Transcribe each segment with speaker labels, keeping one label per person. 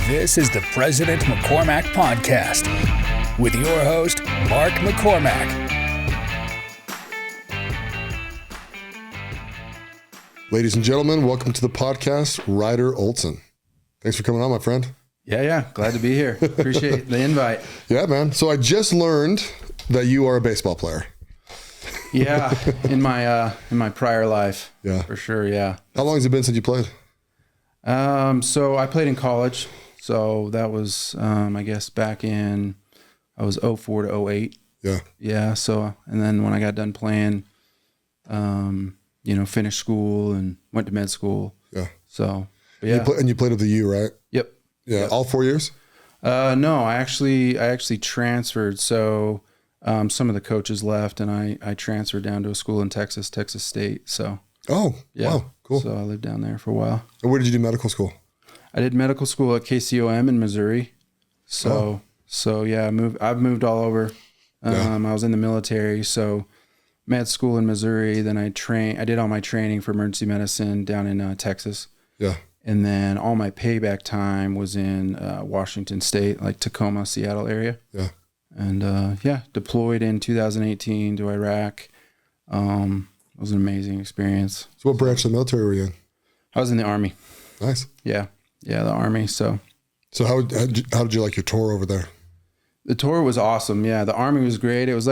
Speaker 1: This is the President McCormack Podcast with your host, Mark McCormack.
Speaker 2: Ladies and gentlemen, welcome to the podcast, Ryder Olsen. Thanks for coming on, my friend.
Speaker 3: Yeah. Glad to be here. Appreciate the invite.
Speaker 2: Yeah, man. So I just learned that you are a baseball player.
Speaker 3: Yeah, in my prior life.
Speaker 2: Yeah.
Speaker 3: For sure, yeah.
Speaker 2: How long has it been since you played?
Speaker 3: So I played in college. So that was, I guess back in, I was 04 to 08.
Speaker 2: Yeah.
Speaker 3: Yeah. So, and then when I got done playing, finished school and went to med school.
Speaker 2: Yeah.
Speaker 3: So, but yeah.
Speaker 2: And you played with the U, right?
Speaker 3: Yep.
Speaker 2: Yeah.
Speaker 3: Yep.
Speaker 2: All 4 years?
Speaker 3: No, I actually transferred. So, some of the coaches left and I transferred down to a school in Texas State. So,
Speaker 2: oh, yeah. Wow. Cool.
Speaker 3: So I lived down there for a while.
Speaker 2: And where did you do medical school?
Speaker 3: I did medical school at KCOM in Missouri. So yeah, I've moved all over. I was in the military, so med school in Missouri. Then I did all my training for emergency medicine down in Texas.
Speaker 2: Yeah.
Speaker 3: And then all my payback time was in Washington State, like Tacoma, Seattle area.
Speaker 2: Yeah.
Speaker 3: And deployed in 2018 to Iraq. It was an amazing experience.
Speaker 2: So what branch of the military were you in?
Speaker 3: I was in the Army.
Speaker 2: Nice.
Speaker 3: Yeah, the Army. So
Speaker 2: how did you like your tour over there?
Speaker 3: The tour was awesome. Yeah, the Army was great. It was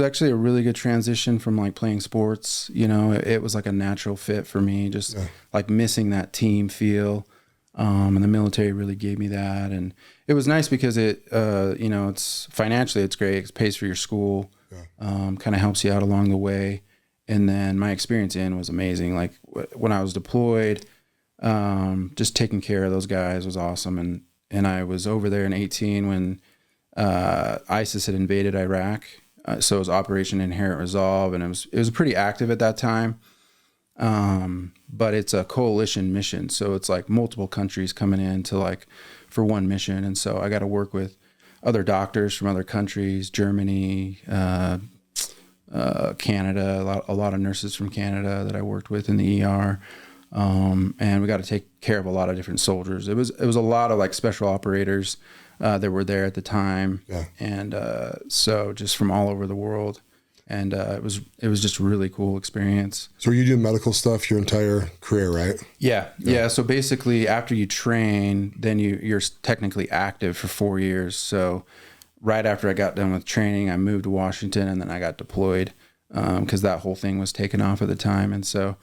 Speaker 3: actually a really good transition from like playing sports. You know, it was like a natural fit for me. Just like missing that team feel, and the military really gave me that. And it was nice because it's financially it's great. It pays for your school, kind of helps you out along the way. And then my experience was amazing. Like when I was deployed, just taking care of those guys was awesome. And I was over there in 2018 when ISIS had invaded Iraq. So it was Operation Inherent Resolve, and it was pretty active at that time. But it's a coalition mission, so it's like multiple countries coming in for one mission. And so I got to work with other doctors from other countries, Germany, Canada, a lot of nurses from Canada that I worked with in the ER. And we got to take care of a lot of different soldiers. It was a lot of like special operators that were there at the time. Yeah. And so just from all over the world. And it was just a really cool experience.
Speaker 2: So you do medical stuff your entire career, right?
Speaker 3: Yeah. So basically after you train, then you're technically active for 4 years. So right after I got done with training, I moved to Washington and then I got deployed because that whole thing was taken off at the time. And so...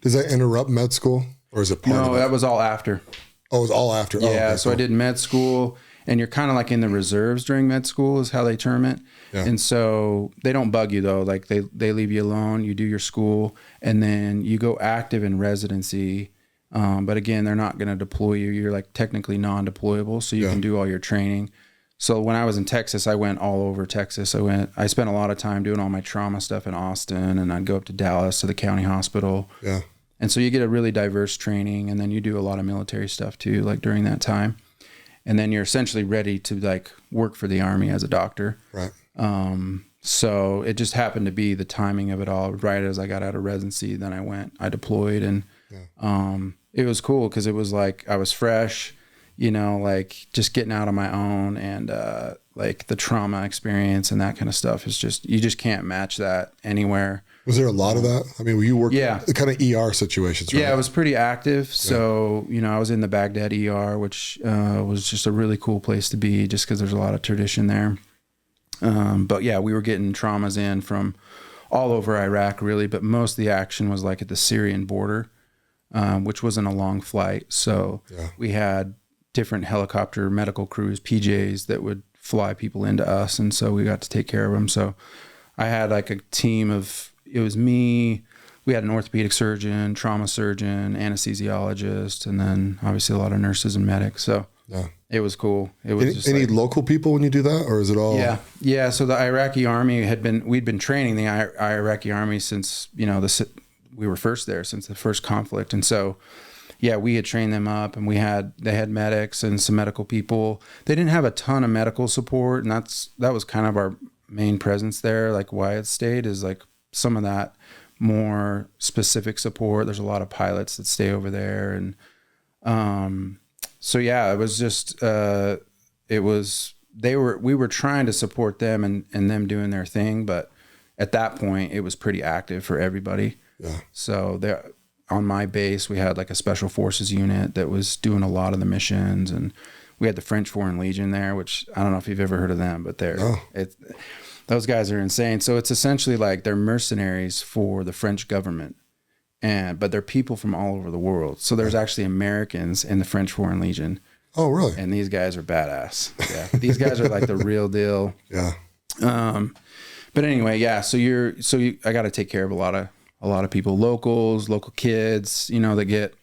Speaker 2: does that interrupt med school or is it part of it?
Speaker 3: No, that was all after.
Speaker 2: Oh, it was all after.
Speaker 3: Yeah.
Speaker 2: Oh, okay,
Speaker 3: so I did med school and you're kind of like in the reserves during med school is how they term it. Yeah. And so they don't bug you though. Like they leave you alone. You do your school and then you go active in residency. But again, they're not going to deploy you. You're like technically non-deployable. So you can do all your training. So when I was in Texas, I went all over Texas. I spent a lot of time doing all my trauma stuff in Austin, and I'd go up to Dallas to the county hospital. Yeah. And so you get a really diverse training, and then you do a lot of military stuff too, like during that time. And then you're essentially ready to like work for the Army as a doctor. Right. So it just happened to be the timing of it all. Right as I got out of residency, then I deployed, and it was cool because it was like I was fresh. You know, like just getting out on my own and like the trauma experience and that kind of stuff is you just can't match that anywhere.
Speaker 2: Was there a lot of that? I mean, you worked kind of ER situations, right?
Speaker 3: Yeah, it was pretty active. So, I was in the Baghdad ER, which was just a really cool place to be just because there's a lot of tradition there. But yeah, we were getting traumas in from all over Iraq really, but most of the action was like at the Syrian border, which wasn't a long flight. So we had different helicopter medical crews, PJs, that would fly people into us. And so we got to take care of them. So I had like a team it was me, we had an orthopedic surgeon, trauma surgeon, anesthesiologist, and then obviously a lot of nurses and medics. So it was cool. It was
Speaker 2: any local people when you do that, or is it all?
Speaker 3: Yeah. So the Iraqi Army we'd been training the Iraqi Army since, we were first there since the first conflict. And so, we had trained them up and they had medics and some medical people. They didn't have a ton of medical support, and that was kind of our main presence there. Like Wyatt stayed is like some of that more specific support. There's a lot of pilots that stay over there. And So yeah, it was just, we were trying to support them and them doing their thing. But at that point it was pretty active for everybody.
Speaker 2: Yeah.
Speaker 3: So there, on my base, we had like a special forces unit that was doing a lot of the missions, and we had the French Foreign Legion there, which I don't know if you've ever heard of them, but those guys are insane. So it's essentially like they're mercenaries for the French government, but they're people from all over the world. So there's actually Americans in the French Foreign Legion.
Speaker 2: Oh, really?
Speaker 3: And these guys are badass. Yeah. These guys are like the real deal.
Speaker 2: Yeah.
Speaker 3: But anyway, yeah. So I got to take care of a lot of people, local kids, that get,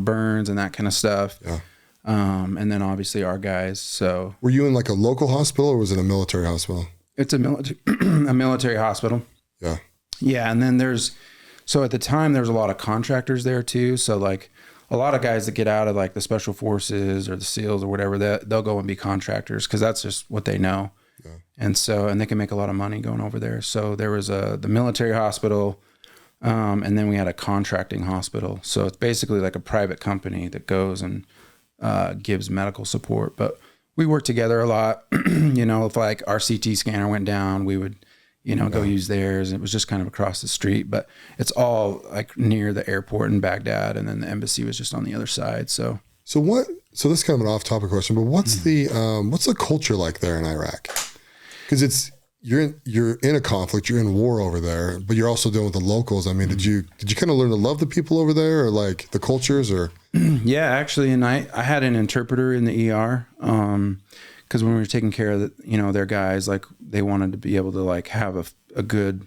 Speaker 3: burns and that kind of stuff.
Speaker 2: Yeah.
Speaker 3: And then obviously our guys. So
Speaker 2: were you in like a local hospital or was it a military hospital?
Speaker 3: It's a military hospital.
Speaker 2: Yeah.
Speaker 3: Yeah. And then so at the time there's a lot of contractors there too. So like a lot of guys that get out of like the special forces or the SEALs or whatever, they'll go and be contractors, 'cause that's just what they know. Yeah. And they can make a lot of money going over there. So there was the military hospital. And then we had a contracting hospital. So it's basically like a private company that goes and gives medical support. But we worked together a lot. If like our CT scanner went down, we would, go use theirs. It was just kind of across the street, but it's all like near the airport in Baghdad. And then the embassy was just on the other side. So
Speaker 2: this is kind of an off topic question, but what's the culture like there in Iraq? 'Cause you're in a conflict, you're in war over there, but you're also dealing with the locals. I mean, did you kind of learn to love the people over there, or like the cultures, or?
Speaker 3: Yeah, actually. And I had an interpreter in the ER. 'Cause when we were taking care of their guys, like they wanted to be able to like have a good,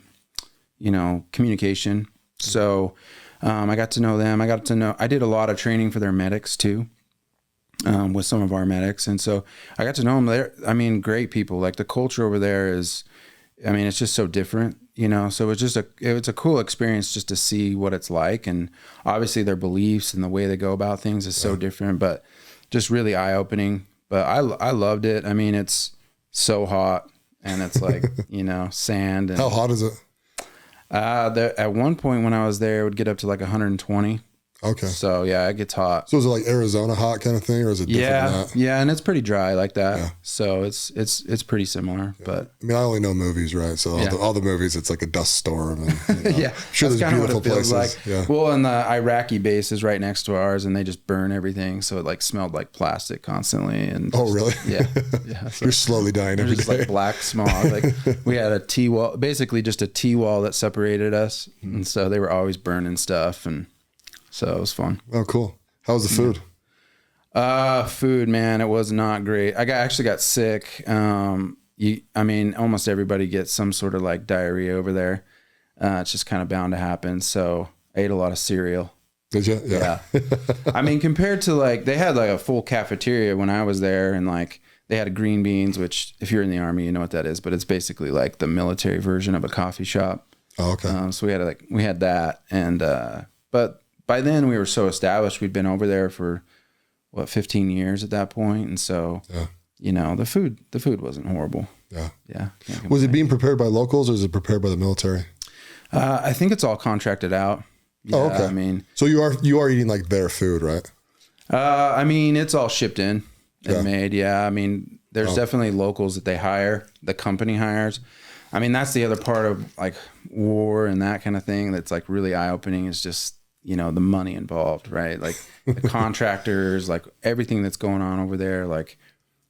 Speaker 3: communication. So, I got to know them. I did a lot of training for their medics too. With some of our medics. And so I got to know them. They're, great people. Like the culture over there is, it's just so different, so it's a cool experience just to see what it's like. And obviously their beliefs and the way they go about things is so different, but just really eye opening. But I loved it. It's so hot and it's like, sand. And,
Speaker 2: how hot is it?
Speaker 3: At one point when I was there, it would get up to like 120.
Speaker 2: Okay.
Speaker 3: So yeah, it gets hot.
Speaker 2: So is it like Arizona hot kind of thing, or is it different than that?
Speaker 3: Yeah, and it's pretty dry like that. Yeah. So it's pretty similar. Yeah. But
Speaker 2: I only know movies, right? So all the movies, it's like a dust storm, and
Speaker 3: yeah,
Speaker 2: I'm sure there's beautiful places.
Speaker 3: Like. Yeah. Well, and the Iraqi base is right next to ours, and they just burn everything, so it like smelled like plastic constantly. And
Speaker 2: oh, really?
Speaker 3: Yeah. So
Speaker 2: you're slowly dying every day.
Speaker 3: Just like black smog. Like we had a T-wall, basically just a T-wall that separated us, and so they were always burning stuff and. So it was fun.
Speaker 2: Oh, cool. How was the food?
Speaker 3: Food, man, it was not great. I actually got sick. Almost everybody gets some sort of like diarrhea over there. It's just kind of bound to happen. So I ate a lot of cereal.
Speaker 2: Did you? Yeah.
Speaker 3: Compared to like, they had like a full cafeteria when I was there, and like they had green beans, which if you're in the Army, you know what that is, but it's basically like the military version of a coffee shop.
Speaker 2: Oh, okay.
Speaker 3: So we had that. And, but by then we were so established, we'd been over there for 15 years at that point. And so, the food wasn't horrible.
Speaker 2: Yeah.
Speaker 3: Yeah.
Speaker 2: Was it being prepared by locals, or is it prepared by the military?
Speaker 3: I think it's all contracted out. Yeah,
Speaker 2: oh, okay. So you are eating like their food, right?
Speaker 3: It's all shipped in and made. Yeah. There's definitely locals that they hire, the company hires. That's the other part of like war and that kind of thing that's like really eye opening, is just, the money involved, right? Like the contractors, like everything that's going on over there. Like,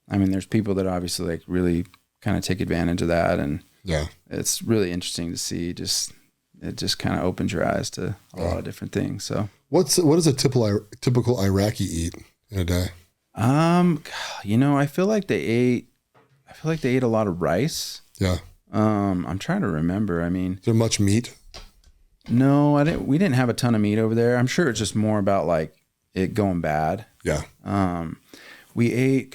Speaker 3: there's people that obviously like really kind of take advantage of that. And it's really interesting to see. It just kind of opens your eyes to a lot of different things. So
Speaker 2: what does a typical Iraqi eat in a day?
Speaker 3: I feel like they ate a lot of rice.
Speaker 2: Yeah.
Speaker 3: I'm trying to remember.
Speaker 2: Is there much meat?
Speaker 3: No, we didn't have a ton of meat over there. I'm sure it's just more about like it going bad.
Speaker 2: Yeah.
Speaker 3: We ate,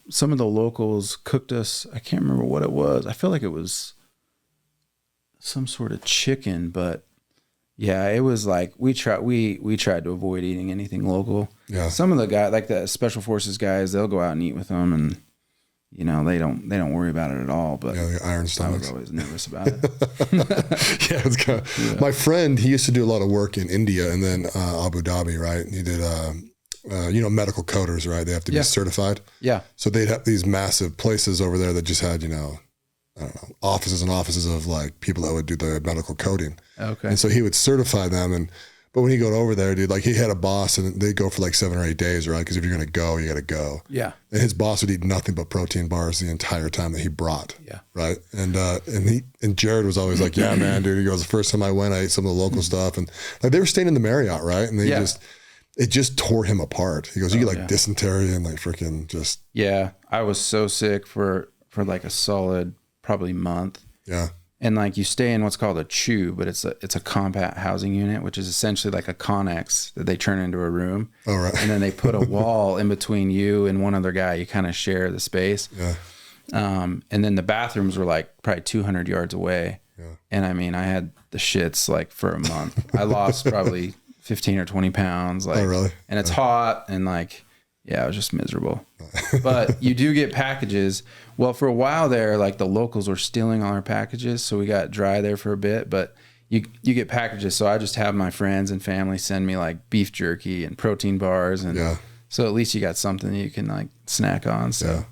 Speaker 3: some of the locals cooked us. I can't remember what it was. I feel like it was some sort of chicken, but yeah, it was like we tried to avoid eating anything local.
Speaker 2: Yeah.
Speaker 3: Some of the guys, like the special forces guys, they'll go out and eat with them, and they don't worry about it at all. But
Speaker 2: the iron stomachs.
Speaker 3: I was always nervous about it.
Speaker 2: Yeah, it's kind of, my friend, he used to do a lot of work in India and then Abu Dhabi, right? He did medical coders, right? They have to be certified.
Speaker 3: Yeah.
Speaker 2: So they'd have these massive places over there that just had, I don't know, offices and offices of like people that would do the medical coding.
Speaker 3: Okay.
Speaker 2: And so he would certify them. But when he got over there, dude, like he had a boss and they'd go for like 7 or 8 days, right? Because if you're going to go, you got to go.
Speaker 3: Yeah.
Speaker 2: And his boss would eat nothing but protein bars the entire time that he brought.
Speaker 3: Yeah.
Speaker 2: Right. And Jared was always like, yeah, man, dude. He goes, the first time I went, I ate some of the local stuff. And like they were staying in the Marriott, right? And it just tore him apart. He goes, you get like dysentery and like freaking just.
Speaker 3: Yeah. I was so sick for like a solid probably month.
Speaker 2: Yeah.
Speaker 3: And like you stay in what's called a CHU, but it's a compact housing unit, which is essentially like a Connex that they turn into a room.
Speaker 2: Oh, right.
Speaker 3: And then they put a wall in between you and one other guy. You kind of share the space.
Speaker 2: Yeah.
Speaker 3: And then the bathrooms were like probably 200 yards away. Yeah. And I mean, I had the shits like for a month. I lost probably 15 or 20 pounds. Like,
Speaker 2: oh, really?
Speaker 3: And it's hot and like, yeah, it was just miserable. But you do get packages. Well, for a while there, like the locals were stealing all our packages, so we got dry there for a bit. But you get packages, so I just have my friends and family send me like beef jerky and protein bars, and so at least you got something you can like snack on. So,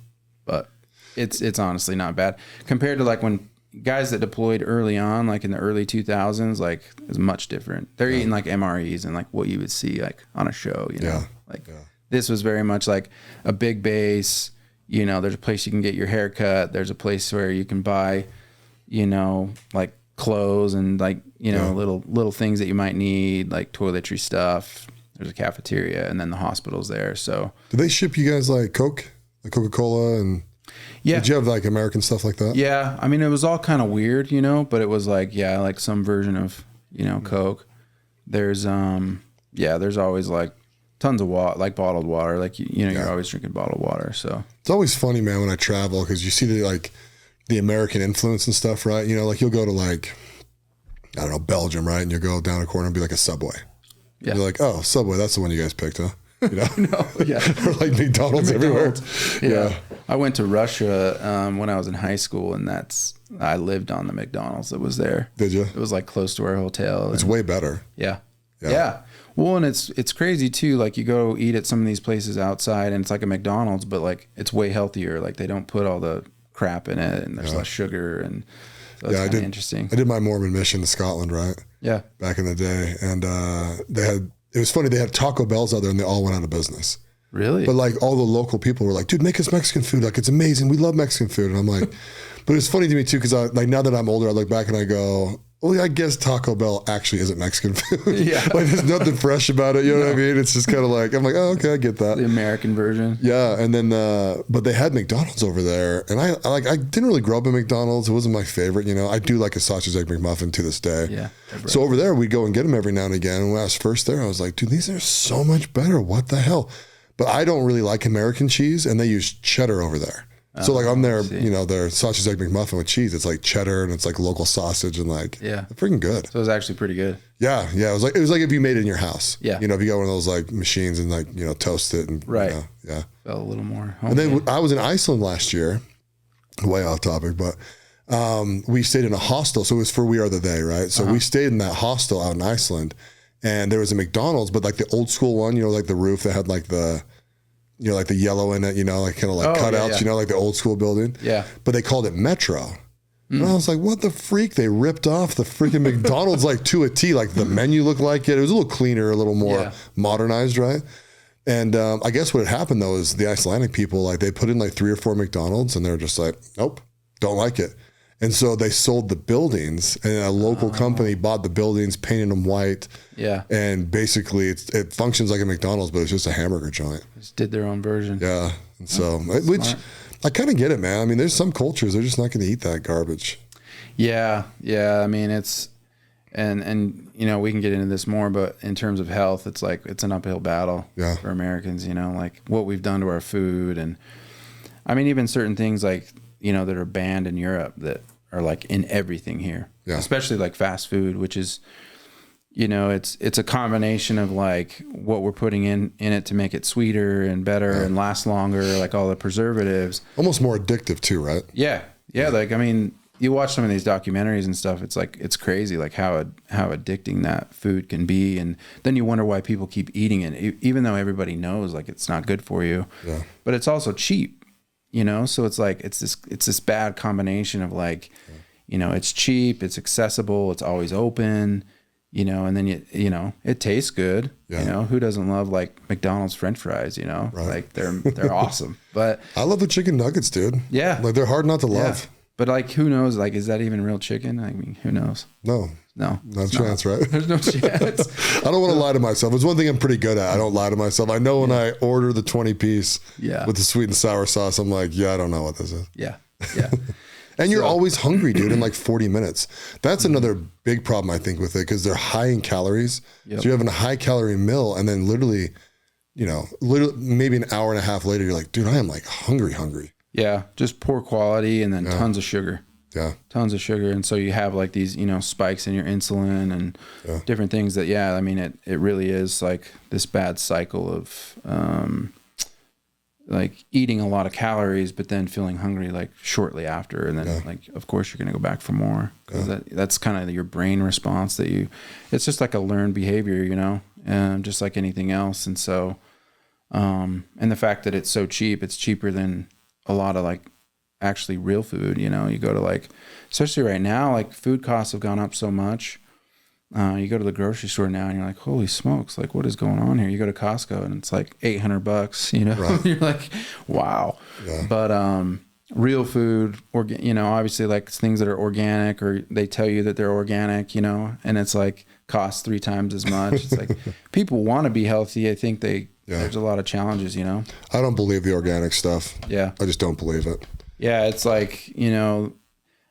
Speaker 3: but it's honestly not bad compared to like when guys that deployed early on, like in the early 2000s, like it's much different. They're eating like MREs and like what you would see like on a show, This was very much like a big base, there's a place you can get your hair cut. There's a place where you can buy, like clothes and like, little things that you might need, like toiletry stuff. There's a cafeteria and then the hospital's there. So
Speaker 2: do they ship you guys like Coke, like Coca-Cola and did you have like American stuff like that?
Speaker 3: Yeah. I mean, it was all kind of weird, but it was like, like some version of, Coke. There's, there's always like tons of water, like bottled water, like you're always drinking bottled water. So
Speaker 2: it's always funny, man, when I travel because you see the American influence and stuff, right? Like you'll go to like I don't know, Belgium, right? And you'll go down a corner and be like a Subway. Yeah. You're like, oh, Subway, that's the one you guys picked, huh?
Speaker 3: No, yeah.
Speaker 2: Or like McDonald's everywhere.
Speaker 3: Yeah. I went to Russia when I was in high school, and I lived on the McDonald's that was there.
Speaker 2: Did you?
Speaker 3: It was like close to our hotel.
Speaker 2: It's way better.
Speaker 3: Yeah. Well, and it's crazy too. Like you go eat at some of these places outside and it's like a McDonald's, but like it's way healthier. Like they don't put all the crap in it and there's less sugar. And so it's kind of interesting.
Speaker 2: I did my Mormon mission to Scotland, right?
Speaker 3: Yeah.
Speaker 2: Back in the day. And it was funny. They had Taco Bells out there and they all went out of business.
Speaker 3: Really?
Speaker 2: But like all the local people were like, dude, make us Mexican food. Like it's amazing. We love Mexican food. And I'm like, but it's funny to me too. Cause now that I'm older, I look back and I go, well, I guess Taco Bell actually isn't Mexican food. Yeah. Like there's nothing fresh about it. You know what I mean? It's just kind of like, I'm like, oh, okay, I get that.
Speaker 3: The American version.
Speaker 2: Yeah. And then, but they had McDonald's over there. And I didn't really grow up in McDonald's. It wasn't my favorite. I do like a sausage egg McMuffin to this day.
Speaker 3: Yeah.
Speaker 2: So over there, we'd go and get them every now and again. And when I was first there, I was like, dude, these are so much better. What the hell? But I don't really like American cheese and they use cheddar over there. So like I'm there, their sausage egg McMuffin with cheese. It's like cheddar and it's like local sausage and like they're freaking good.
Speaker 3: So it was actually pretty good.
Speaker 2: Yeah. It was like if you made it in your house.
Speaker 3: Yeah.
Speaker 2: If you got one of those like machines and like toast it and
Speaker 3: right.
Speaker 2: Yeah.
Speaker 3: Felt a little more homemade.
Speaker 2: And then I was in Iceland last year, way off topic, but we stayed in a hostel. So it was for We Are the They, right? So we stayed in that hostel out in Iceland, and there was a McDonald's, but like the old school one, like the roof that had like the. Like the yellow in it, like kind of like cutouts, like the old school building.
Speaker 3: Yeah. But
Speaker 2: they called it Metro. And I was like, what the freak? They ripped off the freaking McDonald's like to a T. Like the menu looked like it. It was a little cleaner, a little more modernized, right? And I guess what had happened though is the Icelandic people, like they put in like 3 or 4 McDonald's and they're just like, nope, don't like it. And so they sold the buildings and a local company bought the buildings, painted them white.
Speaker 3: Yeah.
Speaker 2: And basically it functions like a McDonald's, but it's just a hamburger joint.
Speaker 3: Just did their own version.
Speaker 2: Yeah. And so, which I kind of get it, man. I mean, there's some cultures, they're just not going to eat that garbage.
Speaker 3: Yeah. Yeah. I mean, it's, and we can get into this more, but in terms of health, it's like, it's an uphill battle for Americans, like what we've done to our food. And I mean, even certain things like, that are banned in Europe that are like in everything here, especially like fast food, which is, it's a combination of like what we're putting in it to make it sweeter and better and last longer, like all the preservatives.
Speaker 2: Almost more addictive too, right?
Speaker 3: Yeah. Yeah. Like, I mean, you watch some of these documentaries and stuff, it's like, it's crazy, like how addicting that food can be. And then you wonder why people keep eating it, even though everybody knows like it's not good for you. Yeah. But it's also cheap, you know? So it's like, it's this bad combination of like, you know, it's cheap, it's accessible, it's always open, you know, and then you know, it tastes good. Yeah. You know, who doesn't love like McDonald's French fries, you know? Right. Like they're awesome. But
Speaker 2: I love the chicken nuggets, dude.
Speaker 3: Yeah.
Speaker 2: Like they're hard not to love.
Speaker 3: But like, who knows? Like, is that even real chicken? I mean, who knows?
Speaker 2: No, not a chance, right?
Speaker 3: There's no chance.
Speaker 2: I don't want to lie to myself. It's one thing I'm pretty good at. I don't lie to myself. I know when I order the 20 piece with the sweet and sour sauce, I'm like, I don't know what this is.
Speaker 3: Yeah.
Speaker 2: And you're always hungry, dude, in like 40 minutes. That's another big problem, I think, with it, because they're high in calories. Yep. So you're having a high calorie meal, and then literally, you know, maybe an hour and a half later, you're like, dude, I am like hungry.
Speaker 3: Yeah, just poor quality, and then tons of sugar.
Speaker 2: Yeah.
Speaker 3: Tons of sugar. And so you have like these, you know, spikes in your insulin and different things that, I mean, it really is like this bad cycle of like eating a lot of calories, but then feeling hungry like shortly after. And then like, of course, you're going to go back for more, because that's kind of your brain response it's just like a learned behavior, you know, just like anything else. And so, and the fact that it's so cheap, it's cheaper than a lot of like actually real food, you know. You go to like, especially right now, like food costs have gone up so much. You go to the grocery store now and you're like, holy smokes, like what is going on here? You go to Costco and it's like $800, you know. Right. You're like, wow. But real food, you know, obviously like things that are organic, or they tell you that they're organic, you know, and it's like costs 3 times as much. It's like people want to be healthy. I think there's a lot of challenges, you know. I
Speaker 2: don't believe the organic stuff.
Speaker 3: Yeah.
Speaker 2: I just don't believe it.
Speaker 3: Yeah, it's like, you know,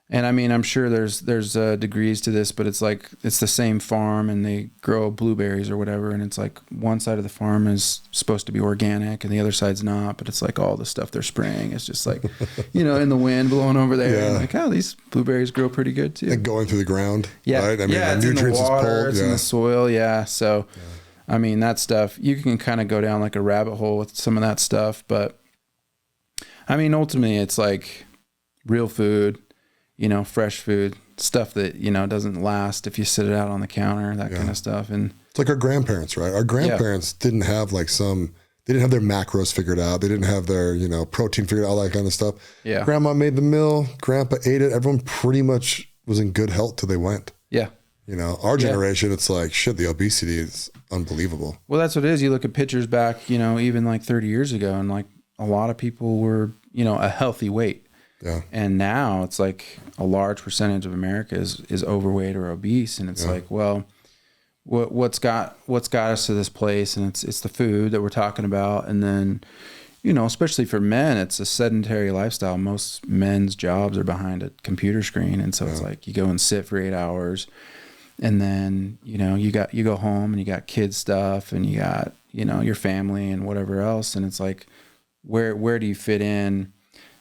Speaker 3: and I mean, I'm sure there's degrees to this, but it's like, it's the same farm and they grow blueberries or whatever. And it's like one side of the farm is supposed to be organic and the other side's not, but it's like all the stuff they're spraying is just like, you know, in the wind blowing over there. Yeah. And like, oh, these blueberries grow pretty good too.
Speaker 2: And going through the ground.
Speaker 3: Yeah.
Speaker 2: Right? I mean,
Speaker 3: it's
Speaker 2: nutrients
Speaker 3: in the water,
Speaker 2: is
Speaker 3: it's in the soil. Yeah. So, I mean, that stuff, you can kind of go down like a rabbit hole with some of that stuff, but I mean, ultimately it's like real food, you know, fresh food, stuff that, you know, doesn't last if you sit it out on the counter, that kind of stuff. And
Speaker 2: it's like our grandparents, right? Our grandparents didn't have like they didn't have their macros figured out. They didn't have their, you know, protein figured out, all that kind of stuff.
Speaker 3: Yeah.
Speaker 2: Grandma made the meal, grandpa ate it. Everyone pretty much was in good health till they went.
Speaker 3: Yeah.
Speaker 2: You know, our generation, it's like, shit, the obesity is unbelievable.
Speaker 3: Well, that's what it is. You look at pictures back, you know, even like 30 years ago, and like a lot of people were, you know, a healthy weight.
Speaker 2: Yeah.
Speaker 3: And now it's like a large percentage of America is overweight or obese. And it's like, well, what's got us to this place? And it's the food that we're talking about. And then, you know, especially for men, it's a sedentary lifestyle. Most men's jobs are behind a computer screen. And so it's like you go and sit for 8 hours, and then, you know, you go home and you got kids stuff and you got, you know, your family and whatever else. And it's like, where do you fit in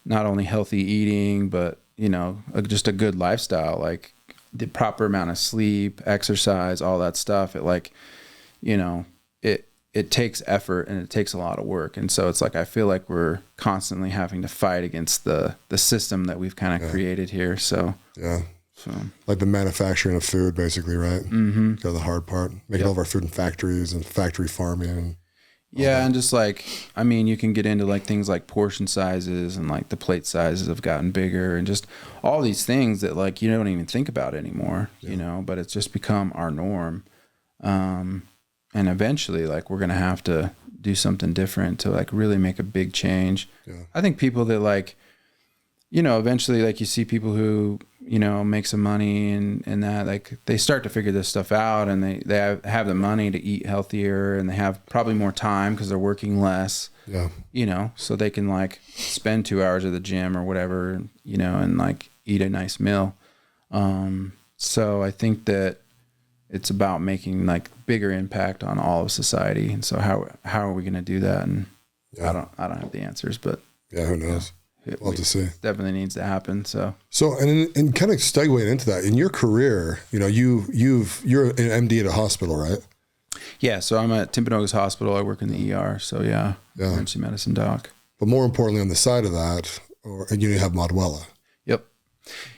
Speaker 3: not only healthy eating, but, you know, just a good lifestyle, like the proper amount of sleep, exercise, all that stuff. It like, you know, it takes effort and it takes a lot of work. And so it's like, I feel like we're constantly having to fight against the system that we've kind of created here. So, So
Speaker 2: like the manufacturing of food, basically, right?
Speaker 3: Mm-hmm.
Speaker 2: The hard part, making all of our food in factories and factory farming. And
Speaker 3: and just like, I mean, you can get into like things like portion sizes, and like the plate sizes have gotten bigger, and just all these things that like you don't even think about anymore, you know, but it's just become our norm. And eventually like we're going to have to do something different to like really make a big change. I think people that like, you know, eventually like you see people who, you know, make some money and that like they start to figure this stuff out, and they have the money to eat healthier, and they have probably more time because they're working less, you know, so they can like spend 2 hours at the gym or whatever, you know, and like eat a nice meal. So I think that it's about making like bigger impact on all of society. And so how are we going to do that? And I don't have the answers, but
Speaker 2: who knows? We'll have to see.
Speaker 3: Definitely needs to happen. So
Speaker 2: and kind of segueing into that, in your career, you know, you're an MD at a hospital, right?
Speaker 3: Yeah. So I'm at Timpanogos Hospital. I work in the ER. So emergency medicine doc.
Speaker 2: But more importantly, on the side of that, and you have Modwella.
Speaker 3: Yep.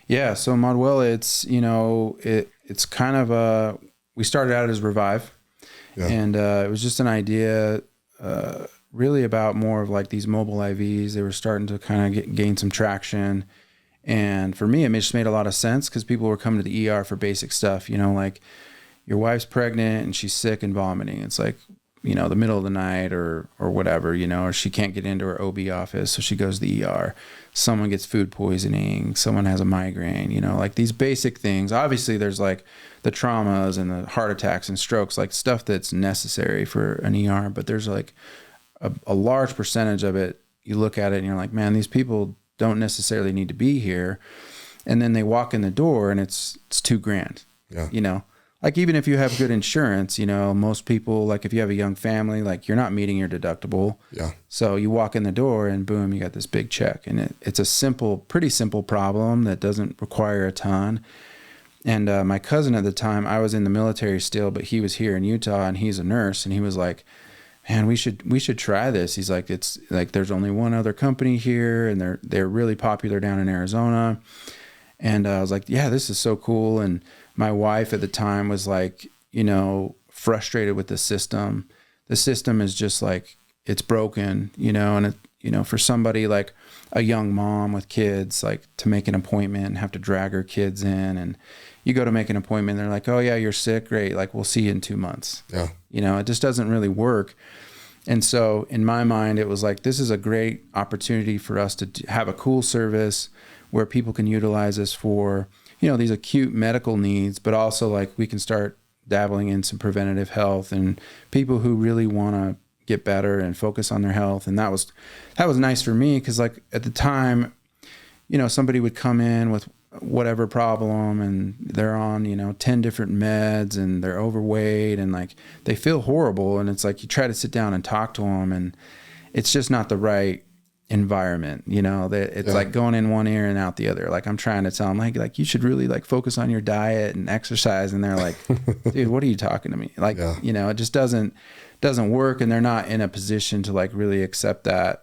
Speaker 3: Yeah. So Modwella, it's kind of we started out as Revive, and it was just an idea, really about more of like these mobile IVs. They were starting to kind of gain some traction. And for me, it just made a lot of sense because people were coming to the ER for basic stuff, like your wife's pregnant and she's sick and vomiting. It's like, the middle of the night or whatever, or she can't get into her OB office. So she goes to the ER. Someone gets food poisoning. Someone has a migraine, like these basic things. Obviously there's like the traumas and the heart attacks and strokes, like stuff that's necessary for an ER. But there's like a large percentage of it. You look at it and you're like, man, these people don't necessarily need to be here. And then they walk in the door and it's $2,000, like even if you have good insurance, most people, like if you have a young family, like you're not meeting your deductible.
Speaker 2: Yeah.
Speaker 3: So you walk in the door and boom, you got this big check. And it's a pretty simple problem that doesn't require a ton. And my cousin at the time, I was in the military still, but he was here in Utah and he's a nurse. And he was like, man, we should try this. He's like, it's like, there's only one other company here and they're really popular down in Arizona. And I was like, yeah, this is so cool. And my wife at the time was like, frustrated with the system. The system is just like, it's broken, and for somebody like a young mom with kids, like to make an appointment and have to drag her kids in, and you go to make an appointment, they're like, oh yeah, you're sick. Great. Like, we'll see you in 2 months.
Speaker 2: Yeah.
Speaker 3: It just doesn't really work. And so in my mind, it was like, this is a great opportunity for us to have a cool service where people can utilize us for, these acute medical needs, but also like we can start dabbling in some preventative health and people who really want to get better and focus on their health. And that was nice for me. Cause like at the time, somebody would come in with whatever problem and they're on, 10 different meds and they're overweight and like they feel horrible. And it's like, you try to sit down and talk to them and it's just not the right environment, it's like going in one ear and out the other. Like I'm trying to tell them like you should really like focus on your diet and exercise. And they're like, dude, what are you talking to me? Like, it just doesn't work. And they're not in a position to like really accept that.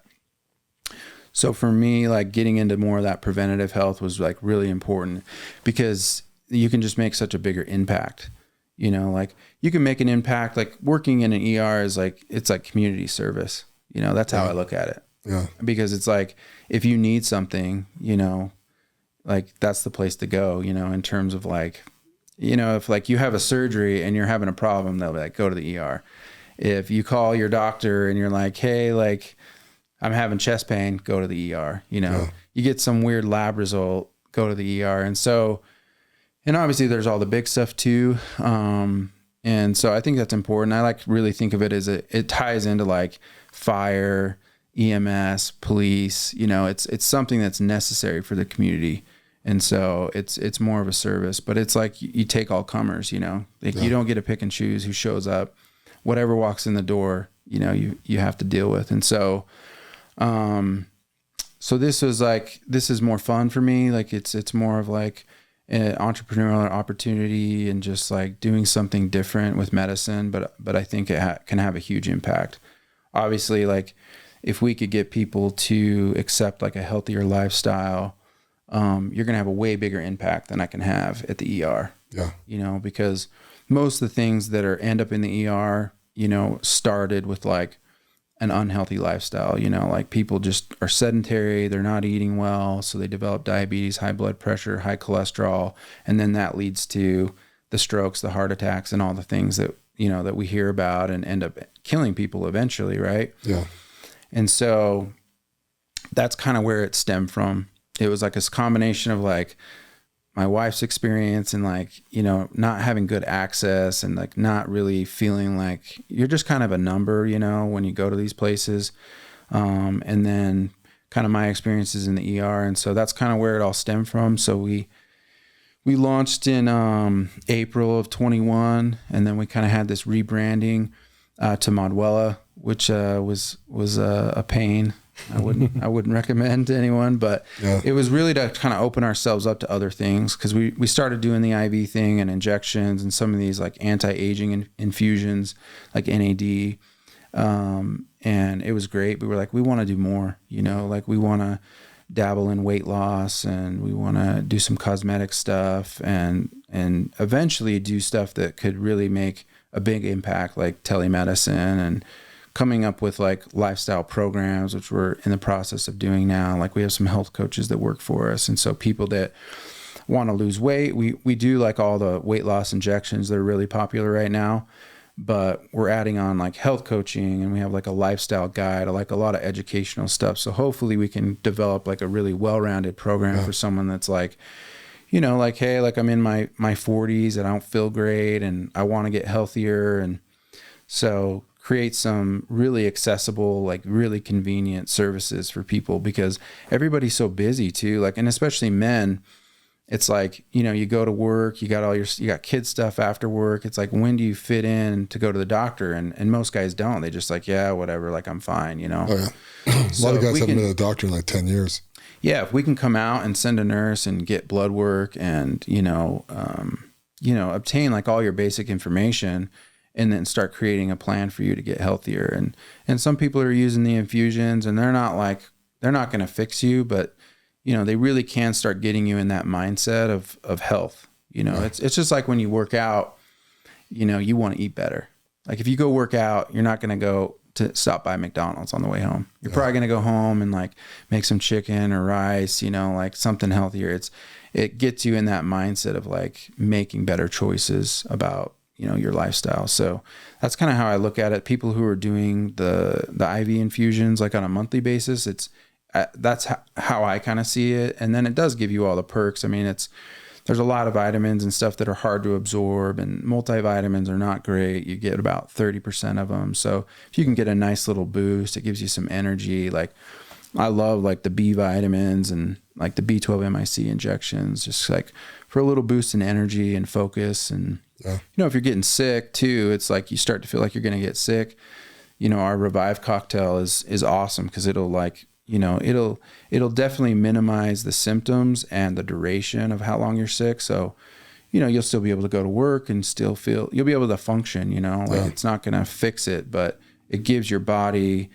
Speaker 3: So for me, like getting into more of that preventative health was like really important because you can just make such a bigger impact. Like you can make an impact, like working in an ER is like, it's like community service. That's how I look at it.
Speaker 2: Yeah.
Speaker 3: Because it's like, if you need something, like that's the place to go, in terms of like, if like you have a surgery and you're having a problem, they'll be like, go to the ER. If you call your doctor and you're like, hey, like I'm having chest pain, go to the ER, you get some weird lab result, go to the ER. And so, and obviously there's all the big stuff too. And so I think that's important. I like really think of it as it ties into like fire, EMS, police, it's something that's necessary for the community. And so it's more of a service, but it's like you take all comers, you don't get to pick and choose who shows up, whatever walks in the door, you have to deal with. And so, so this is more fun for me. Like it's more of like an entrepreneurial opportunity and just like doing something different with medicine. But I think it can have a huge impact. Obviously, like, if we could get people to accept like a healthier lifestyle, you're going to have a way bigger impact than I can have at the ER. Yeah. Because most of the things that end up in the ER, started with like an unhealthy lifestyle, like people just are sedentary, they're not eating well. So they develop diabetes, high blood pressure, high cholesterol. And then that leads to the strokes, the heart attacks, and all the things that, that we hear about and end up killing people eventually. Right.
Speaker 2: Yeah.
Speaker 3: And so that's kind of where it stemmed from. It was like this combination of like my wife's experience and like, not having good access and like not really feeling like you're just kind of a number, when you go to these places. And then kind of my experiences in the ER. And so that's kind of where it all stemmed from. So we launched in April of 21, and then we kind of had this rebranding to Modwella, which was a pain. I wouldn't recommend to anyone, but it was really to kind of open ourselves up to other things, because we started doing the IV thing and injections and some of these like anti-aging infusions like NAD, and it was great. We were like, we want to do more, like we want to dabble in weight loss, and we want to do some cosmetic stuff, and eventually do stuff that could really make a big impact, like telemedicine, and coming up with like lifestyle programs, which we're in the process of doing now. Like we have some health coaches that work for us. And so people that want to lose weight, we do like all the weight loss injections that are really popular right now, but we're adding on like health coaching, and we have like a lifestyle guide, like a lot of educational stuff. So hopefully we can develop like a really well-rounded program for someone that's like, you know, like, hey, like I'm in my 40s and I don't feel great and I want to get healthier. And so create some really accessible, like really convenient services for people, because everybody's so busy too. Like, and especially men, it's like, you know, you go to work, you got kid stuff after work. It's like, when do you fit in to go to the doctor? And most guys don't. They just like, yeah, whatever, like I'm fine, you know?
Speaker 2: Oh yeah. A lot of guys haven't been to the doctor in like 10 years.
Speaker 3: Yeah. If we can come out and send a nurse and get blood work and, obtain like all your basic information, and then start creating a plan for you to get healthier. And some people are using the infusions, and they're not going to fix you, but you know, they really can start getting you in that mindset of health. You know, it's just like when you work out, you know, you want to eat better. Like if you go work out, you're not going to go to stop by McDonald's on the way home. You're probably going to go home and like make some chicken or rice, you know, like something healthier. It gets you in that mindset of like making better choices about, you know, your lifestyle. So that's kind of how I look at it. People who are doing the IV infusions, like on a monthly basis, that's how I kind of see it. And then it does give you all the perks. I mean, there's a lot of vitamins and stuff that are hard to absorb, and multivitamins are not great. You get about 30% of them. So if you can get a nice little boost, it gives you some energy. Like I love like the B vitamins and like the B12 MIC injections, just like for a little boost in energy and focus. And you know, if you're getting sick too, it's like you start to feel like you're going to get sick. You know, our Revive cocktail is awesome, because it'll like, you know, it'll definitely minimize the symptoms and the duration of how long you're sick. So, you know, you'll still be able to go to work and still you'll be able to function, you know, like it's not going to fix it, but it gives your body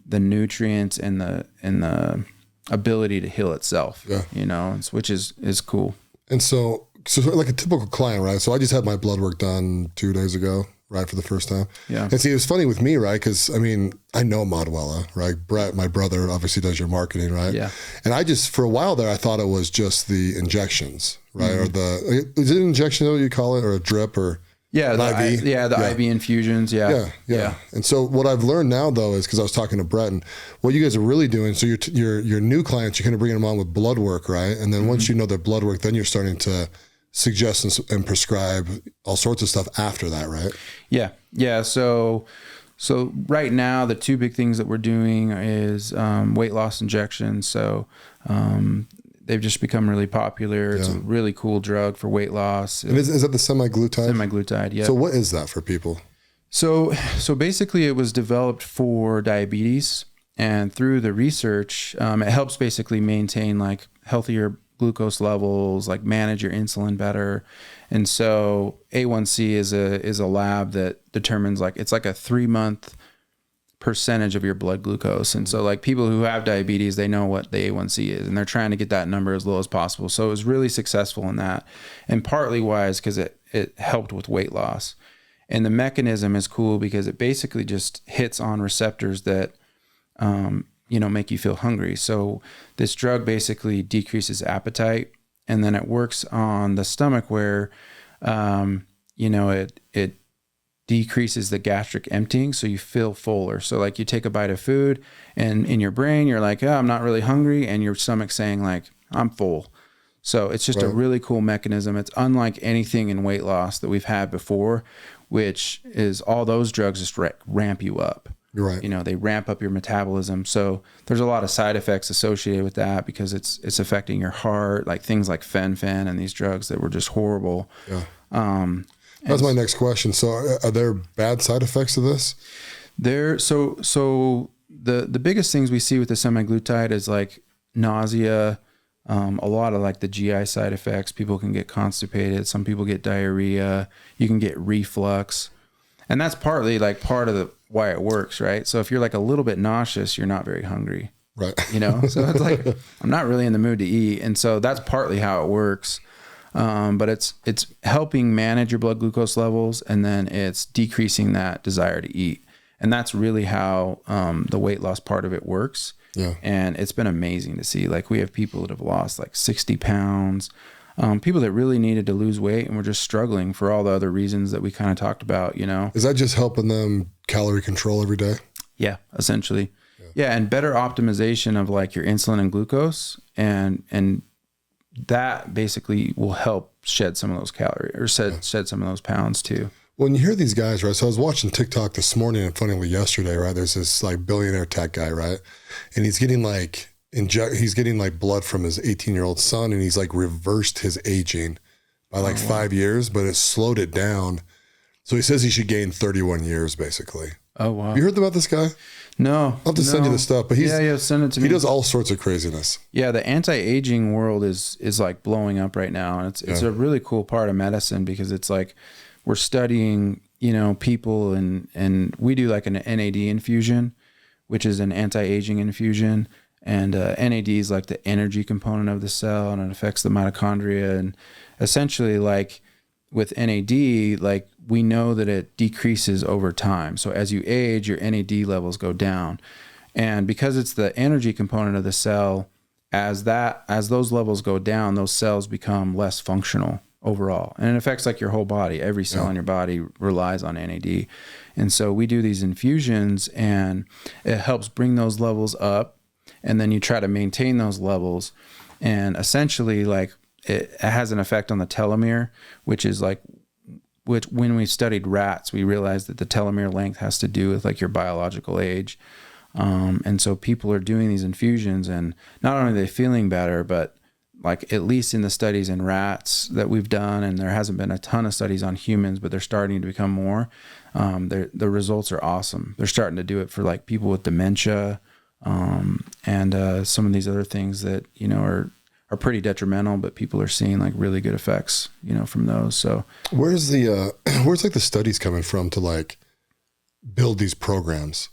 Speaker 3: the nutrients and the ability to heal itself, you know, which is cool.
Speaker 2: And so like a typical client, right? So I just had my blood work done 2 days ago, right, for the first time. Yeah. And see, it was funny with me, right? Because, I mean, I know Maduela, right? Brett, my brother, obviously does your marketing, right? Yeah. And I just, for a while there, I thought it was just the injections, right? Mm-hmm. Or is it an injection, though, you call it, or a drip, or an IV?
Speaker 3: IV infusions, Yeah.
Speaker 2: And so what I've learned now, though, is because I was talking to Brett, and what you guys are really doing, so your new clients, you're kind of bringing them on with blood work, right? And then once you know their blood work, then you're starting to suggest and prescribe all sorts of stuff after that, right? Yeah. So right now, the two big things that we're doing is weight loss injections. So they've just become really popular. It's a really cool drug for weight loss. And is that the semaglutide?
Speaker 3: Semaglutide, yeah.
Speaker 2: So what is that for people?
Speaker 3: So basically it was developed for diabetes, and through the research, it helps basically maintain like healthier glucose levels, like manage your insulin better. And so A1C is a lab that determines like, it's like a 3-month percentage of your blood glucose. And so like people who have diabetes, they know what the A1C is, and they're trying to get that number as low as possible. So it was really successful in that. And partly why is because it helped with weight loss. And the mechanism is cool because it basically just hits on receptors that, make you feel hungry. So this drug basically decreases appetite, and then it works on the stomach where, it decreases the gastric emptying. So you feel fuller. So like you take a bite of food and in your brain, you're like, I'm not really hungry. And your stomach's saying like, I'm full. So it's just a really cool mechanism. It's unlike anything in weight loss that we've had before, which is all those drugs just ramp you up.
Speaker 2: You're right.
Speaker 3: They ramp up your metabolism. So there's a lot of side effects associated with that because it's affecting your heart, like things like fen and these drugs that were just horrible.
Speaker 2: Yeah. That's my next question. So are there bad side effects to this?
Speaker 3: So the biggest things we see with the semaglutide is like nausea, a lot of like the GI side effects. People can get constipated. Some people get diarrhea. You can get reflux. And that's partly like part of why it works, right? So if you're like a little bit nauseous, you're not very hungry.
Speaker 2: Right.
Speaker 3: So it's like, I'm not really in the mood to eat. And so that's partly how it works. But it's helping manage your blood glucose levels, and then it's decreasing that desire to eat. And that's really how the weight loss part of it works.
Speaker 2: Yeah.
Speaker 3: And it's been amazing to see. Like, we have people that have lost like 60 pounds, people that really needed to lose weight and were just struggling for all the other reasons that we kind of talked about,
Speaker 2: Is that just helping them calorie control every day?
Speaker 3: Yeah, essentially. Yeah. And better optimization of like your insulin and glucose, and that basically will help shed some of those calories, or shed some of those pounds too.
Speaker 2: When you hear these guys, right? So I was watching TikTok this morning, and funnily yesterday, right? There's this like billionaire tech guy, right? And he's getting like blood from his 18-year-old son, and he's like reversed his aging by like 5 years, but it slowed it down. So he says he should gain 31 years basically.
Speaker 3: Oh, wow.
Speaker 2: Have you heard about this guy?
Speaker 3: No.
Speaker 2: I'll have to send you the stuff, but
Speaker 3: send it to me.
Speaker 2: He does all sorts of craziness.
Speaker 3: Yeah, the anti-aging world is like blowing up right now, and it's a really cool part of medicine, because it's like we're studying, people, and we do like an NAD infusion, which is an anti-aging infusion, and NAD is like the energy component of the cell, and it affects the mitochondria, and essentially like with NAD, like we know that it decreases over time. So as you age, your NAD levels go down. And because it's the energy component of the cell, as those levels go down, those cells become less functional overall. And it affects like your whole body. Every cell in your body relies on NAD. And so we do these infusions, and it helps bring those levels up. And then you try to maintain those levels. And essentially, like, it has an effect on the telomere, which when we studied rats, we realized that the telomere length has to do with like your biological age. And so people are doing these infusions, and not only are they feeling better, but like at least in the studies in rats that we've done, and there hasn't been a ton of studies on humans, but they're starting to become more, the results are awesome. They're starting to do it for like people with dementia, and some of these other things that, are pretty detrimental, but people are seeing like really good effects, from those. So
Speaker 2: where's like the studies coming from to like build these programs?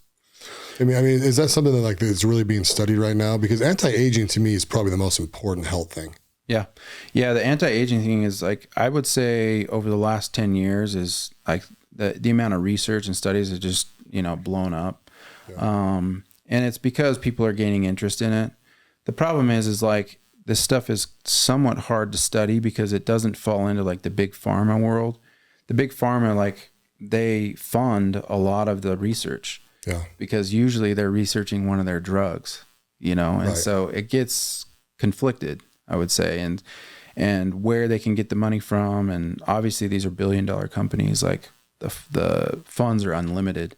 Speaker 2: I mean, is that something that like is really being studied right now? Because anti-aging to me is probably the most important health thing.
Speaker 3: Yeah. Yeah. The anti-aging thing is like, I would say over the last 10 years is like the amount of research and studies has just, blown up. Yeah. And it's because people are gaining interest in it. The problem is like, this stuff is somewhat hard to study because it doesn't fall into like the big pharma world. The big pharma, like, they fund a lot of the research.
Speaker 2: Yeah.
Speaker 3: Because usually they're researching one of their drugs, and
Speaker 2: right.
Speaker 3: So it gets conflicted, I would say, and where they can get the money from. And obviously these are billion-dollar companies, like the funds are unlimited,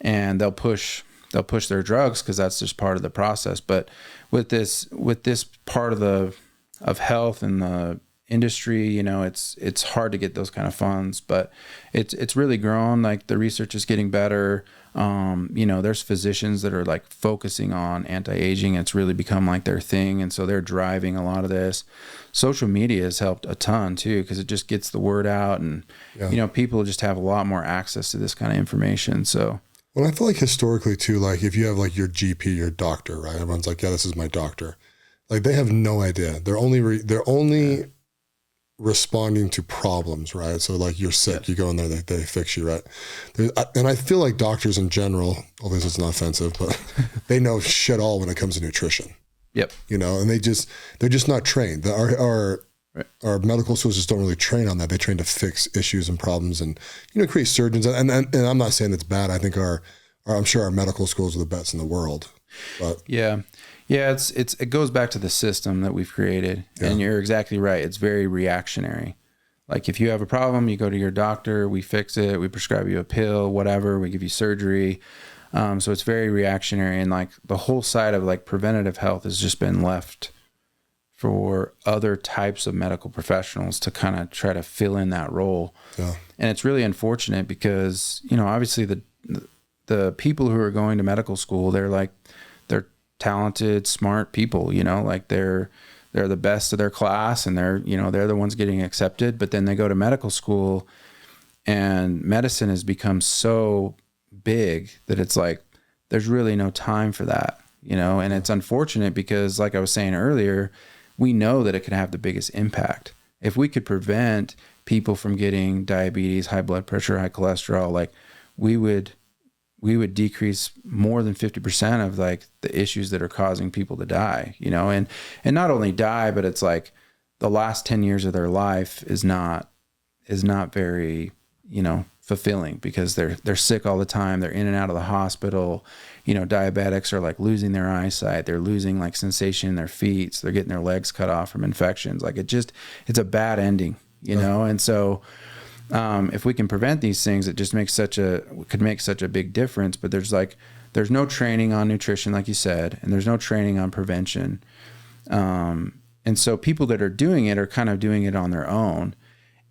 Speaker 3: and they'll push their drugs because that's just part of the process. But with this part of health and the industry, it's hard to get those kind of funds, but it's really grown. Like, the research is getting better. There's physicians that are like focusing on anti-aging. It's really become like their thing. And so they're driving a lot of this. Social media has helped a ton too, because it just gets the word out, and, people just have a lot more access to this kind of information. So,
Speaker 2: well, I feel like historically too, like if you have like your GP, your doctor, right? Everyone's like, yeah, this is my doctor. Like, they have no idea. They're only responding to problems, right? So like, you're sick, you go in there, they fix you, right? And I feel like doctors in general, although it's not offensive, but they know shit all when it comes to nutrition.
Speaker 3: Yep.
Speaker 2: And they're just not trained. Our medical schools just don't really train on that. They train to fix issues and problems, and create surgeons. And I'm not saying it's bad. I think I'm sure our medical schools are the best in the world. But
Speaker 3: yeah, it goes back to the system that we've created. Yeah. And you're exactly right. It's very reactionary. Like, if you have a problem, you go to your doctor, we fix it, we prescribe you a pill, whatever, we give you surgery. So it's very reactionary, and like the whole side of like preventative health has just been left for other types of medical professionals to kind of try to fill in that role. Yeah. And it's really unfortunate because, obviously the people who are going to medical school, they're talented, smart people, like they're the best of their class, and they're the ones getting accepted. But then they go to medical school, and medicine has become so big that it's like, there's really no time for that. you know, and it's unfortunate because like I was saying earlier, we know that it could have the biggest impact. If we could prevent people from getting diabetes, high blood pressure, high cholesterol, like we would decrease more than 50% of like the issues that are causing people to die, you know, and not only die, but it's like the last 10 years of their life is not very, you know, fulfilling because they're sick all the time. They're in and out of the hospital. You know, diabetics are like losing their eyesight. They're losing like sensation in their feet. So they're getting their legs cut off from infections. Like it's a bad ending, you know? And so, if we can prevent these things, it just could make such a big difference. But there's no training on nutrition, like you said, and there's no training on prevention. And so people that are doing it are kind of doing it on their own.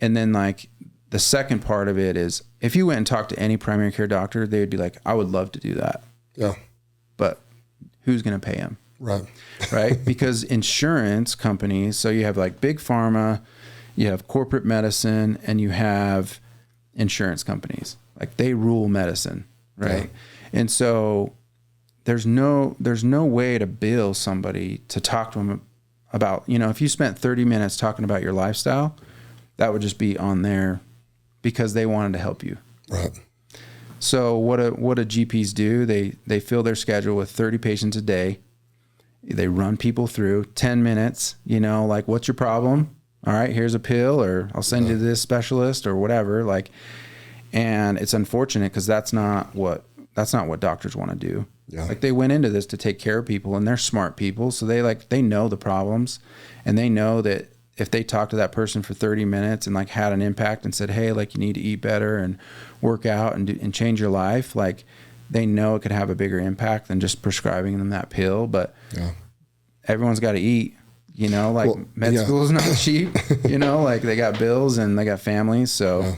Speaker 3: And then like the second part of it is if you went and talked to any primary care doctor, they would be like, I would love to do that.
Speaker 2: Yeah.
Speaker 3: But who's going to pay him?
Speaker 2: Right.
Speaker 3: Right. Because insurance companies, so you have like big pharma, you have corporate medicine, and you have insurance companies. Like they rule medicine. Right. Yeah. And so there's no way to bill somebody to talk to them about, you know, if you spent 30 minutes talking about your lifestyle, that would just be on there because they wanted to help you.
Speaker 2: Right.
Speaker 3: So what do GPs do? They fill their schedule with 30 patients a day. They run people through 10 minutes, you know, like, what's your problem? All right, here's a pill, or I'll send you to this specialist or whatever. Like, and it's unfortunate because that's not what doctors want to do. Yeah. Like they went into this to take care of people, and they're smart people. So they know the problems, and they know that if they talk to that person for 30 minutes and like had an impact and said, hey, like you need to eat better and work out and change your life, like they know it could have a bigger impact than just prescribing them that pill. But everyone's got to eat, you know, like med school is not cheap, you know, like they got bills and they got families. So,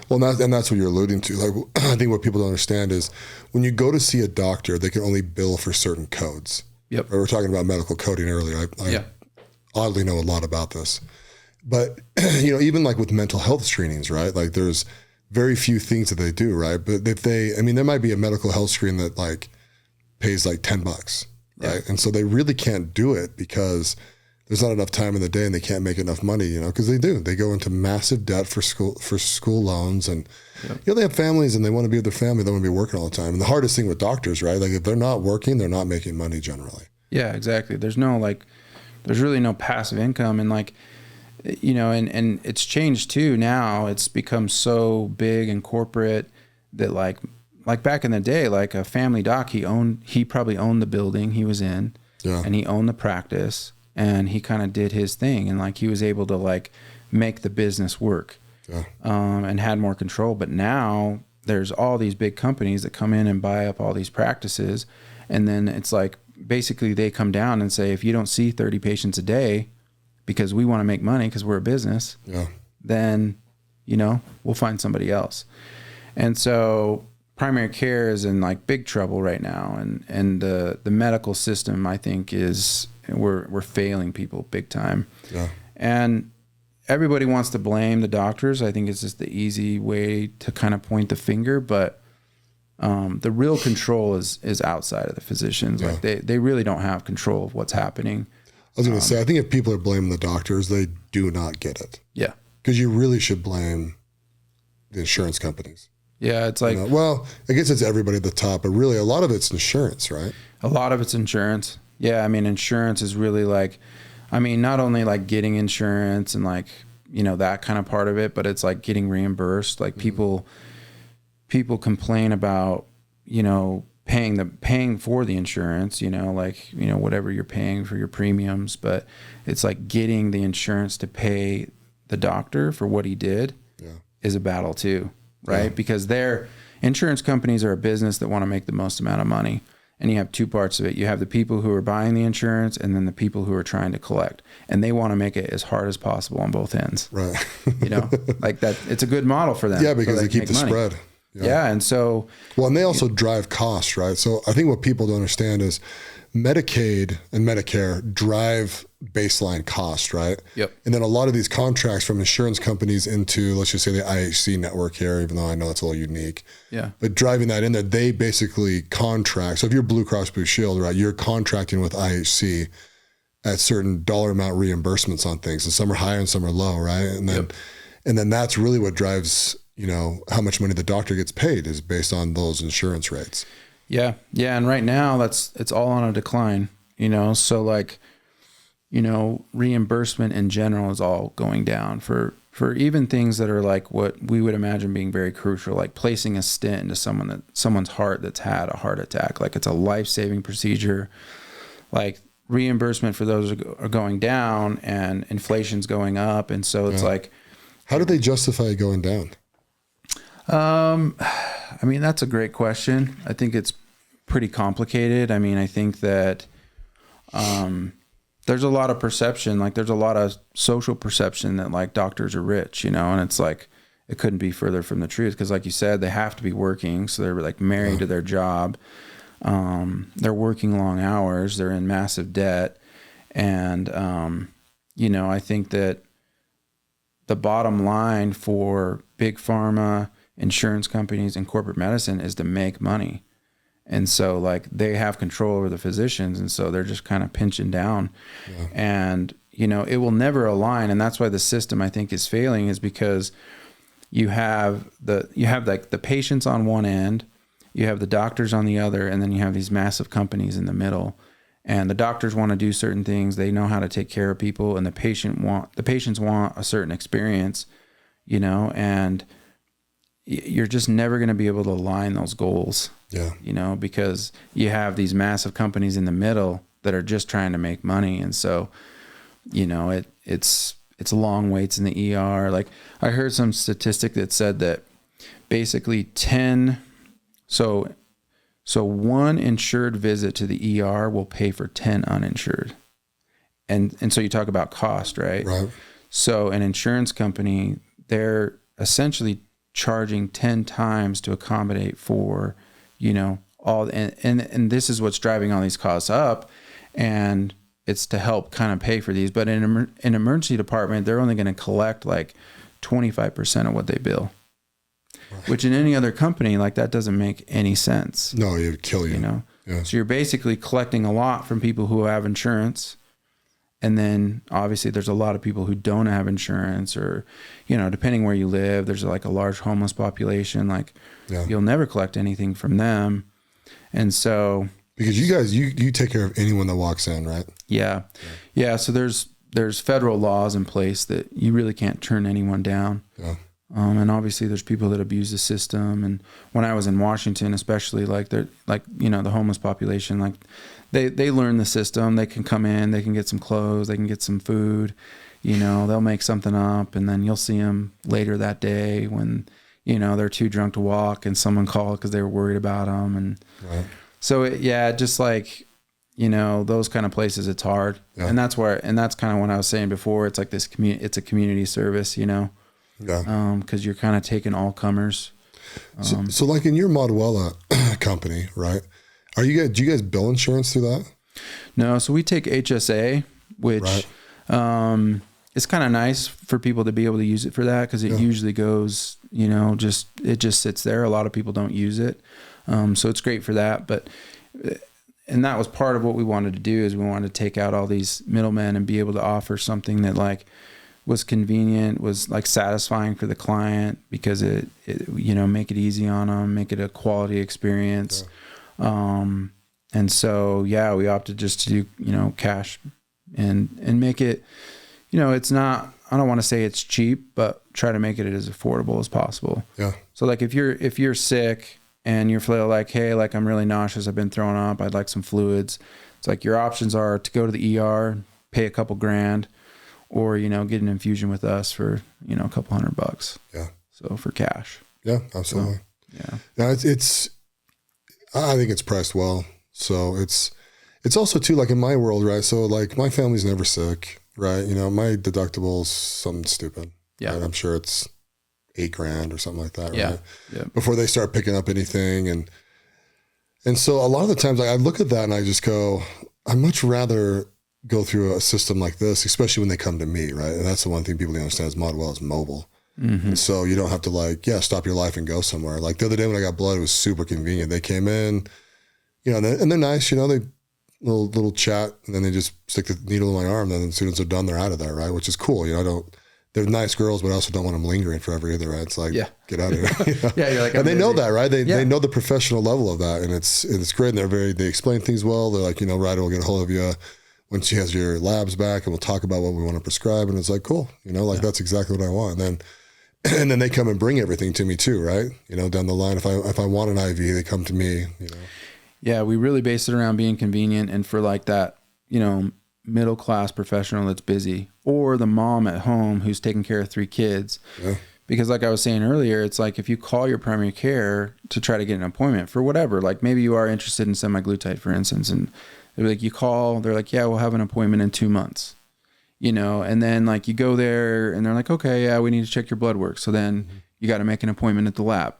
Speaker 2: well, that's what you're alluding to. Like, I think what people don't understand is when you go to see a doctor, they can only bill for certain codes.
Speaker 3: Yep.
Speaker 2: We were talking about medical coding earlier. I oddly know a lot about this, but you know, even like with mental health screenings, right? Like there's very few things that they do, right? But if there might be a medical health screen that like pays like $10, right? Yeah. And so they really can't do it because there's not enough time in the day and they can't make enough money, you know, because they go into massive debt for school loans, and you know, they have families and they want to be with their family. They want to be working all the time. And the hardest thing with doctors, right? Like if they're not working, they're not making money generally. Yeah,
Speaker 3: exactly. There's really no passive income. And like, you know, and it's changed too. Now it's become so big and corporate that like back in the day, like a family doc, he probably owned the building he was in, and he owned the practice, and he kind of did his thing. And like, he was able to like make the business work, and had more control. But now there's all these big companies that come in and buy up all these practices. And then it's like, basically they come down and say, if you don't see 30 patients a day because we want to make money because we're a business, then, you know, we'll find somebody else. And so primary care is in like big trouble right now. And the medical system, I think, we're failing people big time. Yeah. And everybody wants to blame the doctors. I think it's just the easy way to kind of point the finger, but the real control is outside of the physicians. Like they really don't have control of what's happening.
Speaker 2: I was going to say, I think if people are blaming the doctors, they do not get it.
Speaker 3: Yeah.
Speaker 2: Because you really should blame the insurance companies.
Speaker 3: Yeah, it's like...
Speaker 2: You know, well, I guess it's everybody at the top, but really a lot of it's insurance, right?
Speaker 3: A lot of it's insurance. Yeah, I mean, insurance is really like... I mean, not only like getting insurance and like, you know, that kind of part of it, but it's like getting reimbursed. Like people complain about, you know, paying for the insurance, you know, like, you know, whatever you're paying for your premiums, but it's like getting the insurance to pay the doctor for what he did is a battle too, right? Yeah. Because insurance companies are a business that want to make the most amount of money. And you have two parts of it. You have the people who are buying the insurance, and then the people who are trying to collect, and they want to make it as hard as possible on both ends.
Speaker 2: Right.
Speaker 3: You know, like that, it's a good model for them.
Speaker 2: Yeah, because they keep the spread.
Speaker 3: Yeah. And so,
Speaker 2: well, and they also drive costs, right? So I think what people don't understand is Medicaid and Medicare drive baseline cost, right?
Speaker 3: Yep.
Speaker 2: And then a lot of these contracts from insurance companies into, let's just say the IHC network here, even though I know it's a little unique.
Speaker 3: Yeah.
Speaker 2: But driving that in there, they basically contract. So if you're Blue Cross Blue Shield, right, you're contracting with IHC at certain dollar amount reimbursements on things. And some are higher and some are low, right? And then, and then that's really what drives, you know, how much money the doctor gets paid is based on those insurance rates.
Speaker 3: Yeah. Yeah. And right now it's all on a decline, you know? So like, you know, reimbursement in general is all going down for even things that are like what we would imagine being very crucial, like placing a stent into someone's heart that's had a heart attack. Like it's a life-saving procedure. Like reimbursement for those are going down and inflation's going up. And so it's like,
Speaker 2: how do they justify it going down?
Speaker 3: I mean, that's a great question. I think it's pretty complicated. I mean, I think that, there's a lot of perception, like there's a lot of social perception that like doctors are rich, you know, and it's like, it couldn't be further from the truth. Cause like you said, they have to be working. So they're like married to their job. They're working long hours. They're in massive debt. And, you know, I think that the bottom line for big pharma, insurance companies, and corporate medicine is to make money. And so like they have control over the physicians. And so they're just kind of pinching down and, you know, it will never align. And that's why the system I think is failing, is because you have like the patients on one end, you have the doctors on the other, and then you have these massive companies in the middle. And the doctors want to do certain things. They know how to take care of people, and the patients want a certain experience, you know, and you're just never going to be able to align those goals.
Speaker 2: Yeah.
Speaker 3: You know, because you have these massive companies in the middle that are just trying to make money. And so, you know, it's long waits in the ER. Like I heard some statistic that said that basically so one insured visit to the ER will pay for 10 uninsured. And so you talk about cost, right?
Speaker 2: Right.
Speaker 3: So an insurance company, they're essentially charging 10 times to accommodate for, you know, all, and this is what's driving all these costs up, and it's to help kind of pay for these. But in an emergency department, they're only going to collect like 25% of what they bill, which in any other company, like that doesn't make any sense.
Speaker 2: No, it would kill you.
Speaker 3: You know?
Speaker 2: Yeah.
Speaker 3: So you're basically collecting a lot from people who have insurance. And then obviously there's a lot of people who don't have insurance, or, you know, depending where you live, there's like a large homeless population. Like you'll never collect anything from them. And so,
Speaker 2: because you guys, you take care of anyone that walks in, right?
Speaker 3: Yeah. So there's federal laws in place that you really can't turn anyone down.
Speaker 2: Yeah.
Speaker 3: And obviously there's people that abuse the system. And when I was in Washington, especially, like they're like, you know, the homeless population, like they learn the system. They can come in, they can get some clothes, they can get some food, you know, they'll make something up, and then you'll see them later that day when, you know, they're too drunk to walk and someone called because they were worried about them. And so just like, you know, those kind of places, it's hard. Yeah. And that's kind of what I was saying before. It's like it's a community service, you know? Yeah. Cause you're kind of taking all comers.
Speaker 2: So like in your Moduela company, right? Do you guys bill insurance through that?
Speaker 3: No. So we take HSA, which, it's kind of nice for people to be able to use it for that. Cause it usually goes, you know, it just sits there. A lot of people don't use it. So it's great for that. And that was part of what we wanted to do, is we wanted to take out all these middlemen and be able to offer something that like was convenient, was like satisfying for the client, because it you know, make it easy on them, make it a quality experience. And so, we opted just to do, you know, cash and make it, you know, it's not, I don't want to say it's cheap, but try to make it as affordable as possible. Yeah. So like if you're sick and you're feeling like, hey, like I'm really nauseous, I've been throwing up, I'd like some fluids. It's like your options are to go to the ER, pay a couple grand, or, you know, get an infusion with us for, you know, a couple $100. Yeah. So for cash.
Speaker 2: Yeah, absolutely.
Speaker 3: So,
Speaker 2: yeah. I think it's priced well. So it's also too, like in my world, right? So like my family's never sick, right? You know, my deductible's something stupid. Yeah. Right? I'm sure it's $8,000 or something like that,
Speaker 3: Yeah.
Speaker 2: right?
Speaker 3: Yeah.
Speaker 2: Before they start picking up anything. And so a lot of the times I look at that and I just go, I'd much rather go through a system like this, especially when they come to me, right? And that's the one thing people don't understand is Modwell is mobile. And so you don't have to stop your life and go somewhere. Like the other day when I got blood, it was super convenient. They came in, and they're nice, they little chat, and then they just stick the needle in my arm. Then as soon as they're done, they're out of there, right? Which is cool. They're nice girls, but I also don't want them lingering forever either, right? It's like, get out of here.
Speaker 3: Yeah, you're like,
Speaker 2: and they know that, right? They know the professional level of that, and it's great. And they explain things well. They're like, Ryder will get a hold of you when she has your labs back, and we'll talk about what we want to prescribe. And it's like, cool, that's exactly what I want. And then they come and bring everything to me too, right? Down the line, if I want an IV, they come to me.
Speaker 3: Yeah, we really base it around being convenient, and for like that, middle class professional that's busy, or the mom at home who's taking care of 3 kids.
Speaker 2: Yeah.
Speaker 3: Because like I was saying earlier, it's like if you call your primary care to try to get an appointment for whatever, like maybe you are interested in semaglutide, for instance, and they're like, you call, they're like, yeah, we'll have an appointment in 2 months. And then like you go there and they're like, okay, yeah, we need to check your blood work. So then you got to make an appointment at the lab,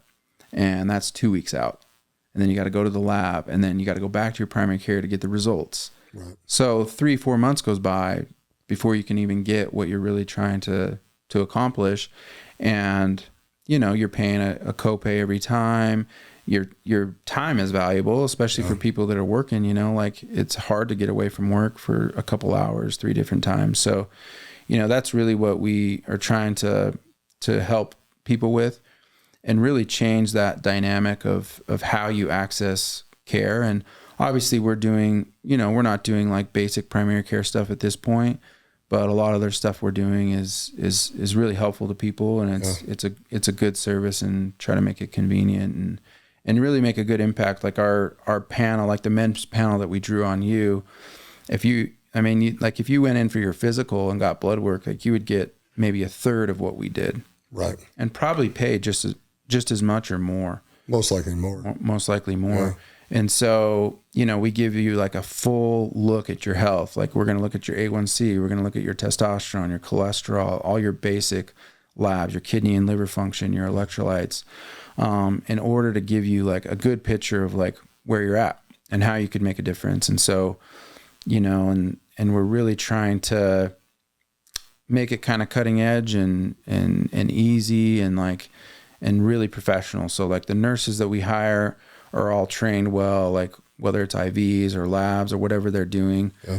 Speaker 3: and that's 2 weeks out. And then you got to go to the lab, and then you got to go back to your primary care to get the results.
Speaker 2: Right.
Speaker 3: So 3-4 months goes by before you can even get what you're really trying to accomplish. And, you're paying a copay every time. Your time is valuable, especially for people that are working, like it's hard to get away from work for a couple hours, 3 different times. So, that's really what we are trying to help people with, and really change that dynamic of how you access care. And obviously we're doing, we're not doing like basic primary care stuff at this point, but a lot of their stuff we're doing is really helpful to people, and it's a good service, and try to make it convenient and really make a good impact. Like our panel, like the men's panel that we drew on you, if you went in for your physical and got blood work, like you would get maybe 1/3 of what we did.
Speaker 2: Right.
Speaker 3: And probably pay just as much or more.
Speaker 2: Most likely more.
Speaker 3: Most likely more. Yeah. And so, we give you like a full look at your health. Like we're going to look at your A1C, we're going to look at your testosterone, your cholesterol, all your basic labs, your kidney and liver function, your electrolytes, in order to give you like a good picture of like where you're at and how you could make a difference. And so, and we're really trying to make it kind of cutting edge and easy and really professional. So like the nurses that we hire are all trained well, like whether it's IVs or labs or whatever they're doing. Yeah.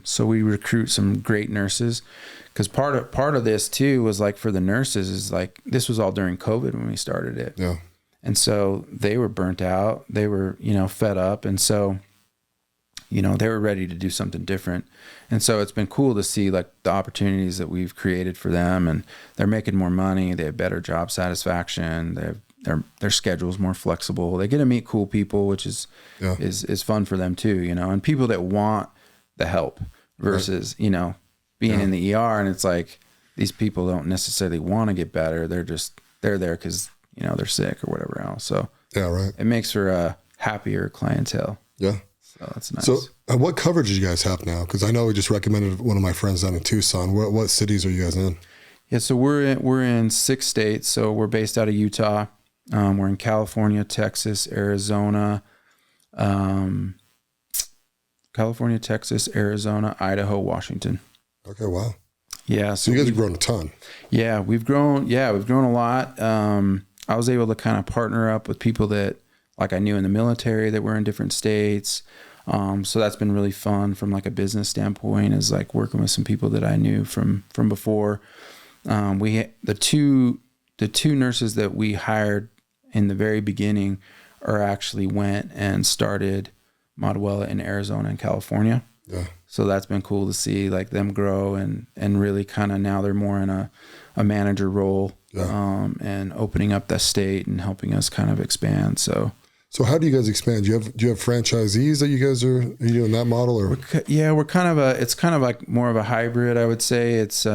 Speaker 3: So we recruit some great nurses, because part of this too was like for the nurses is like, this was all during COVID when we started it.
Speaker 2: Yeah.
Speaker 3: And so they were burnt out, they were, fed up. And so, they were ready to do something different. And so it's been cool to see like the opportunities that we've created for them, and they're making more money. They have better job satisfaction. They have their schedule's more flexible. They get to meet cool people, which is fun for them too, and people that want the help versus, being in the ER. And it's like, these people don't necessarily want to get better. They're there because, they're sick or whatever else. So it makes for a happier clientele. Yeah. So that's nice.
Speaker 2: So what coverage do you guys have now? Because I know we just recommended one of my friends down in Tucson. What cities are you guys in?
Speaker 3: Yeah, so we're in 6 states. So we're based out of Utah. We're in California, Texas, Arizona, Idaho, Washington.
Speaker 2: Okay, wow.
Speaker 3: Yeah,
Speaker 2: so you guys have grown a ton.
Speaker 3: Yeah, we've grown a lot. I was able to kind of partner up with people that like I knew in the military that were in different states. So that's been really fun from like a business standpoint, is like working with some people that I knew from before. The two nurses that we hired in the very beginning actually went and started Modwell in Arizona and California. Yeah. So that's been cool to see like them grow and really kind of now they're more in a manager role, and opening up the state and helping us kind of expand. So how do you guys expand? Do you have franchisees that you guys are you doing that model, or? We're kind of it's kind of like more of a hybrid, I would say. It's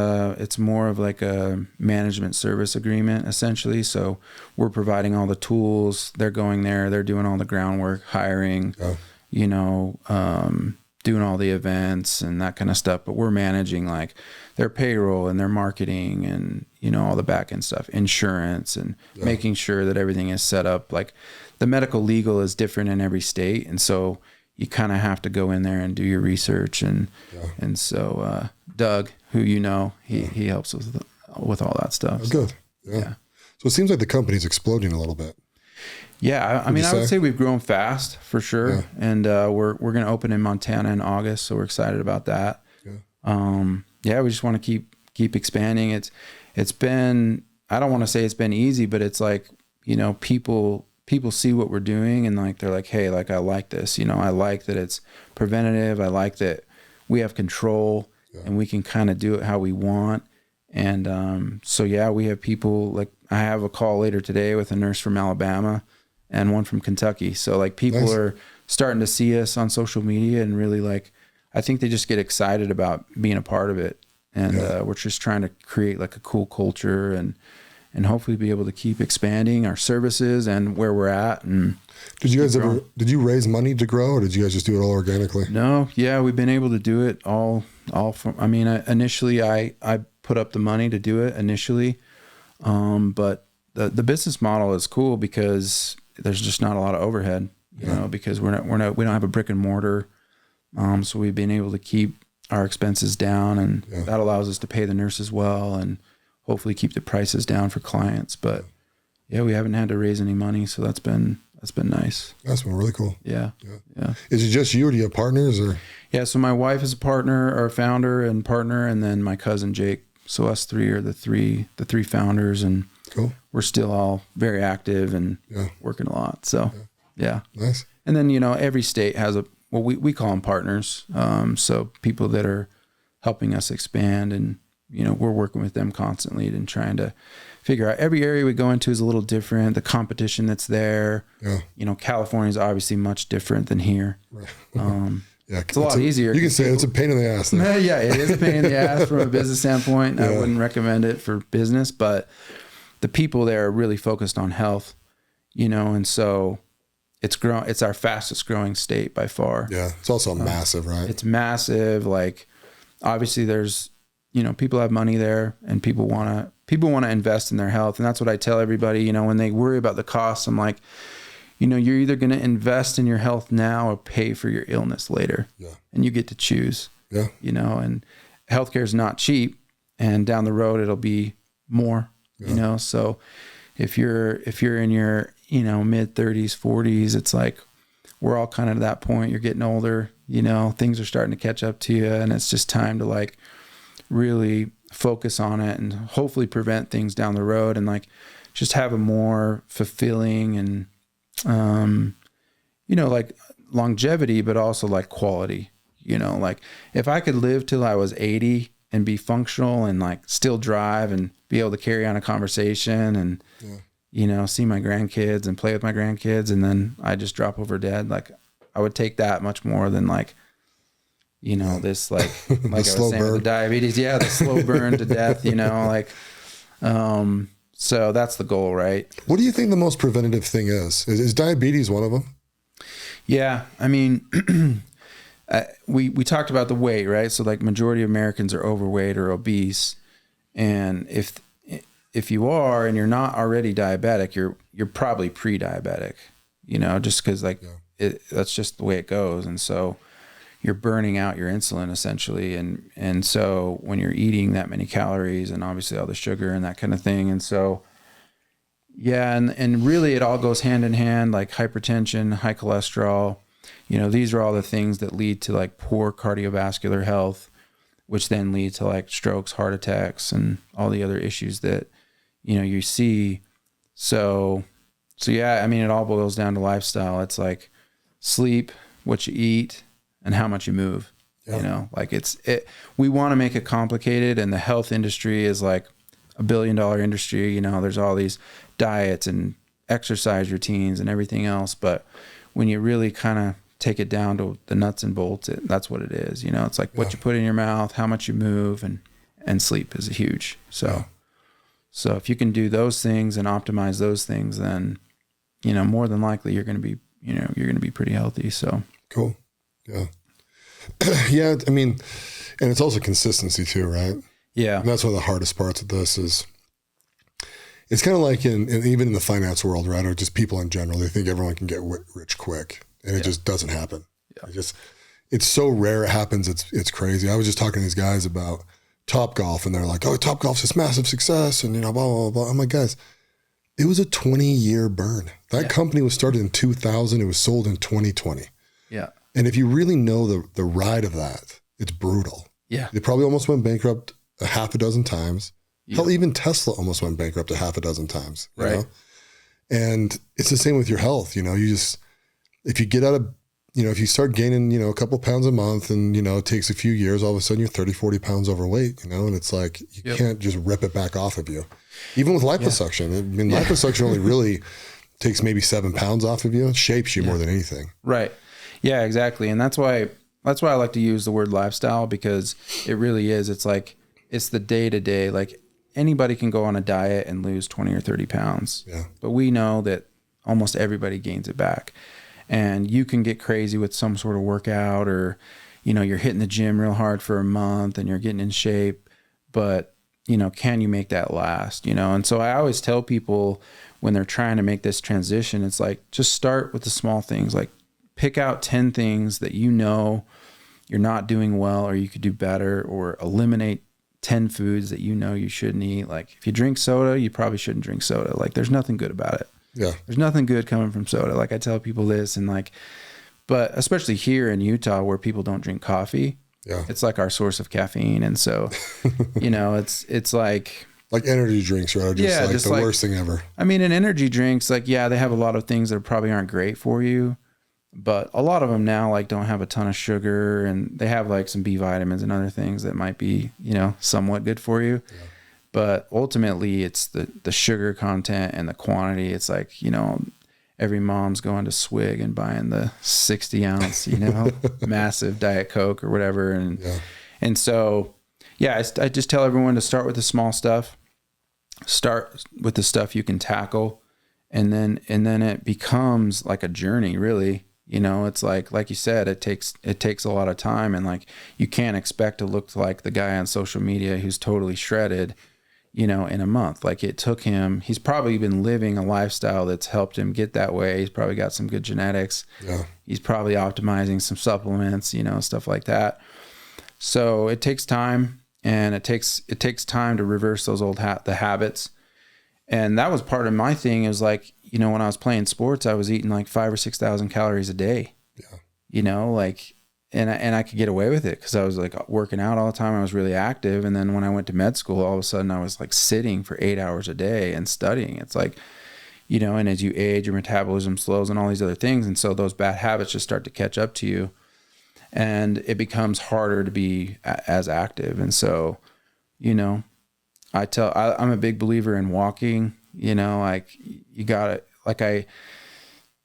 Speaker 3: more of like a management service agreement essentially. So we're providing all the tools. They're going there. They're doing all the groundwork, hiring, doing all the events and that kind of stuff, but we're managing like their payroll and their marketing and, all the back end stuff, insurance, and making sure that everything is set up. Like the medical legal is different in every state. And so you kind of have to go in there and do your research. And so Doug, who he helps with all that stuff.
Speaker 2: Oh, good. Yeah. So it seems like the company's exploding a little bit.
Speaker 3: Yeah. I would say we've grown fast for sure. Yeah. And we're going to open in Montana in August. So we're excited about that. Yeah. We just want to keep expanding. It's been, I don't want to say it's been easy, but it's like, people see what we're doing and like, they're like, hey, like, I like this, I like that it's preventative. I like that we have control and we can kind of do it how we want. And so, we have people like, I have a call later today with a nurse from Alabama and one from Kentucky. So like people are starting to see us on social media and really like, I think they just get excited about being a part of it. And we're just trying to create like a cool culture and hopefully be able to keep expanding our services and where we're at. And
Speaker 2: did you raise money to grow, or did you guys just do it all organically?
Speaker 3: No. Yeah. We've been able to do it all from, initially I put up the money to do it initially. But the business model is cool because there's just not a lot of overhead, because we don't have a brick and mortar. So we've been able to keep our expenses down, and that allows us to pay the nurses well and hopefully keep the prices down for clients. But we haven't had to raise any money. So that's been nice.
Speaker 2: That's been really cool.
Speaker 3: Yeah.
Speaker 2: Is it just you, or do you have partners, or?
Speaker 3: Yeah. So my wife is a partner, or founder and partner, and then my cousin Jake. So us three are the three founders, and
Speaker 2: cool.
Speaker 3: We're still all very active and working a lot. So
Speaker 2: nice.
Speaker 3: And then, every state has we call them partners. So people that are helping us expand, and, we're working with them constantly and trying to figure out every area we go into is a little different. The competition that's there, California is obviously much different than here.
Speaker 2: Right.
Speaker 3: It's a lot easier.
Speaker 2: You can say it's a pain in the ass.
Speaker 3: Yeah, it is a pain in the ass from a business standpoint. I wouldn't recommend it for business, but the people there are really focused on health, and so it's our fastest growing state by far.
Speaker 2: Yeah. It's also massive, right?
Speaker 3: It's massive. Like obviously there's, people have money there, and people want to invest in their health. And that's what I tell everybody, when they worry about the costs, I'm like, you're either going to invest in your health now or pay for your illness later. Yeah. And you get to choose.
Speaker 2: Yeah.
Speaker 3: And healthcare is not cheap, and down the road it'll be more. So if you're in your mid 30s, 40s, it's like we're all kind of at that point. You're getting older, things are starting to catch up to you, and it's just time to like really focus on it and hopefully prevent things down the road, and like just have a more fulfilling and like longevity, but also like quality. Like if I could live till I was 80 and be functional and like still drive and be able to carry on a conversation and, see my grandkids and play with my grandkids, and then I just drop over dead. Like I would take that much more than like, this like I was saying with the diabetes. Yeah. The slow burn to death, so that's the goal, right?
Speaker 2: What do you think the most preventative thing is? Is diabetes one of them?
Speaker 3: Yeah. We talked about the weight, right? So like majority of Americans are overweight or obese. And if you are, and you're not already diabetic, you're probably pre-diabetic, just cause that's just the way it goes. And so you're burning out your insulin essentially. And so when you're eating that many calories and obviously all the sugar and that kind of thing. And so, and really it all goes hand in hand, like hypertension, high cholesterol, these are all the things that lead to like poor cardiovascular health, which then lead to like strokes, heart attacks, and all the other issues that, you see. So it all boils down to lifestyle. It's like sleep, what you eat, and how much you move. We want to make it complicated, and the health industry is like $1 billion industry. There's all these diets and exercise routines and everything else. But when you really kind of take it down to the nuts and bolts, that's what it is. It's like what you put in your mouth, how much you move, and sleep is huge. So if you can do those things and optimize those things, then, more than likely you're going to be pretty healthy. So
Speaker 2: cool. Yeah. Yeah. I mean, and it's also consistency too, right?
Speaker 3: Yeah.
Speaker 2: And that's one of the hardest parts of this is it's kind of like even in the finance world, right? Or just people in general, they think everyone can get rich quick, and it just doesn't happen. Yeah. It's so rare it happens. It's crazy. I was just talking to these guys about Topgolf, and they're like, "Oh, Topgolf's this massive success," and blah blah blah. I'm like, guys, it was a 20-year burn. That company was started in 2000. It was sold in 2020.
Speaker 3: Yeah.
Speaker 2: And if you really know the ride of that, it's brutal.
Speaker 3: Yeah.
Speaker 2: They probably almost went bankrupt a half a dozen times. Yeah. Hell, even Tesla almost went bankrupt a half a dozen times. You know? And it's the same with your health. If you get out of, if you start gaining, a couple pounds a month and, it takes a few years, all of a sudden you're 30, 40 pounds overweight, and it's like, you can't just rip it back off of you. Even with liposuction. I mean, liposuction only really takes maybe 7 pounds off of you. It shapes you more than anything.
Speaker 3: Right. Yeah, exactly. And that's why I like to use the word lifestyle, because it really is. It's like, it's the day to day. Like, anybody can go on a diet and lose 20 or 30 pounds. Yeah. But we know that almost everybody gains it back. And you can get crazy with some sort of workout, or, you're hitting the gym real hard for a month and you're getting in shape, but, can you make that last, And so I always tell people when they're trying to make this transition, it's like, just start with the small things. Like, pick out 10 things that you're not doing well, or you could do better, or eliminate 10 foods that you shouldn't eat. Like, if you drink soda, you probably shouldn't drink soda. Like, there's nothing good about it. Yeah. There's nothing good coming from soda. Like, I tell people this, and but especially here in Utah where people don't drink coffee, it's like our source of caffeine. And so, it's like
Speaker 2: energy drinks, right? Just the worst thing ever.
Speaker 3: I mean, in energy drinks, they have a lot of things that probably aren't great for you, but a lot of them now don't have a ton of sugar, and they have some B vitamins and other things that might be, somewhat good for you. Yeah. But ultimately it's the sugar content and the quantity. It's every mom's going to Swig and buying the 60 ounce, massive Diet Coke or whatever. And so, I just tell everyone to start with the small stuff, start with the stuff you can tackle. And then it becomes like a journey, really. It's like you said, it takes a lot of time, and you can't expect to look like the guy on social media who's totally shredded, in a month. It took him, he's probably been living a lifestyle that's helped him get that way. He's probably got some good genetics. Yeah. He's probably optimizing some supplements, stuff like that. So it takes time, and it takes time to reverse those old the habits. And that was part of my thing, is when I was playing sports, I was eating 5,000 or 6,000 calories a day. Yeah. And I could get away with it because I was working out all the time. I was really active. And then when I went to med school, all of a sudden I was sitting for 8 hours a day and studying. It's and as you age, your metabolism slows and all these other things. And so those bad habits just start to catch up to you, and it becomes harder to be as active. And so, I'm a big believer in walking,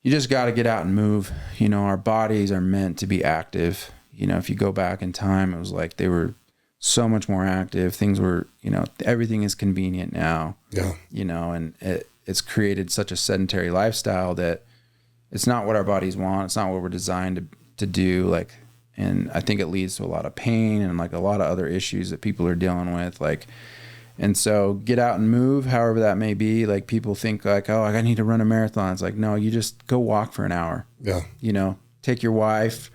Speaker 3: you just got to get out and move. Our bodies are meant to be active. If you go back in time, it was they were so much more active. Things were, everything is convenient now. Yeah. And it's created such a sedentary lifestyle that it's not what our bodies want. It's not what we're designed to do. And I think it leads to a lot of pain and a lot of other issues that people are dealing with. And so get out and move, however that may be. People think oh, I need to run a marathon. It's no, you just go walk for an hour. Yeah. Take your wife,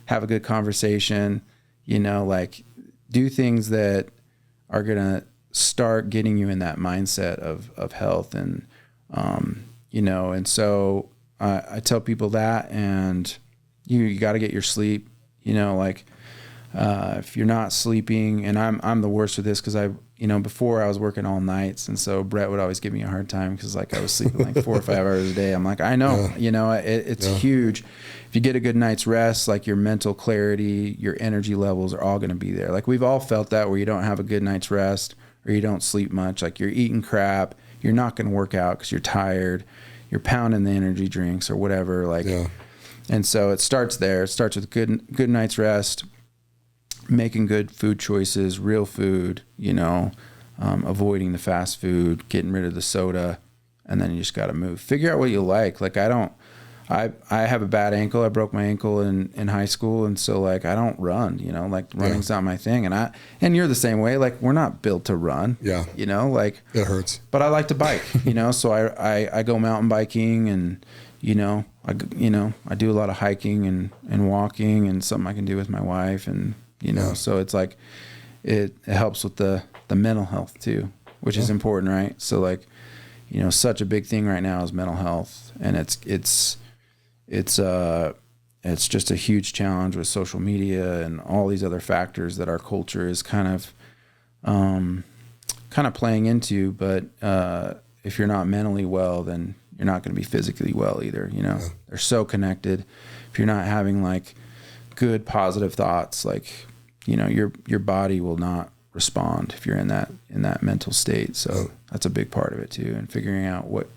Speaker 3: have a good conversation, do things that are going to start getting you in that mindset of health. And, and so I tell people that, and you got to get your sleep, if you're not sleeping, and I'm the worst with this because before I was working all nights, and so Brett would always give me a hard time because I was sleeping 4 or 5 hours a day. I'm I know, it's huge. If you get a good night's rest, your mental clarity, your energy levels are all going to be there. We've all felt that, where you don't have a good night's rest or you don't sleep much, you're eating crap, you're not going to work out because you're tired, you're pounding the energy drinks or whatever. And so it starts there. It starts with good night's rest, making good food choices, real food, avoiding the fast food, getting rid of the soda, and then you just got to move. Figure out what you like. I have a bad ankle. I broke my ankle in high school. And so like, I don't run, you know, like running's not my thing. And you're the same way. Like we're not built to run, you know, like
Speaker 2: it hurts,
Speaker 3: but I like to bike, you know, so I go mountain biking and, you know, I do a lot of hiking and walking and something I can do with my wife. And, you know, so it's like, it helps with the mental health too, which is important. Right. So like, you know, such a big thing right now is mental health, and it's just a huge challenge with social media and all these other factors that our culture is kind of playing into. But if you're not mentally well, then you're not going to be physically well either. You know, they're so connected. If you're not having like good positive thoughts, like, you know, your body will not respond if you're in that mental state. So that's a big part of it too, and figuring out what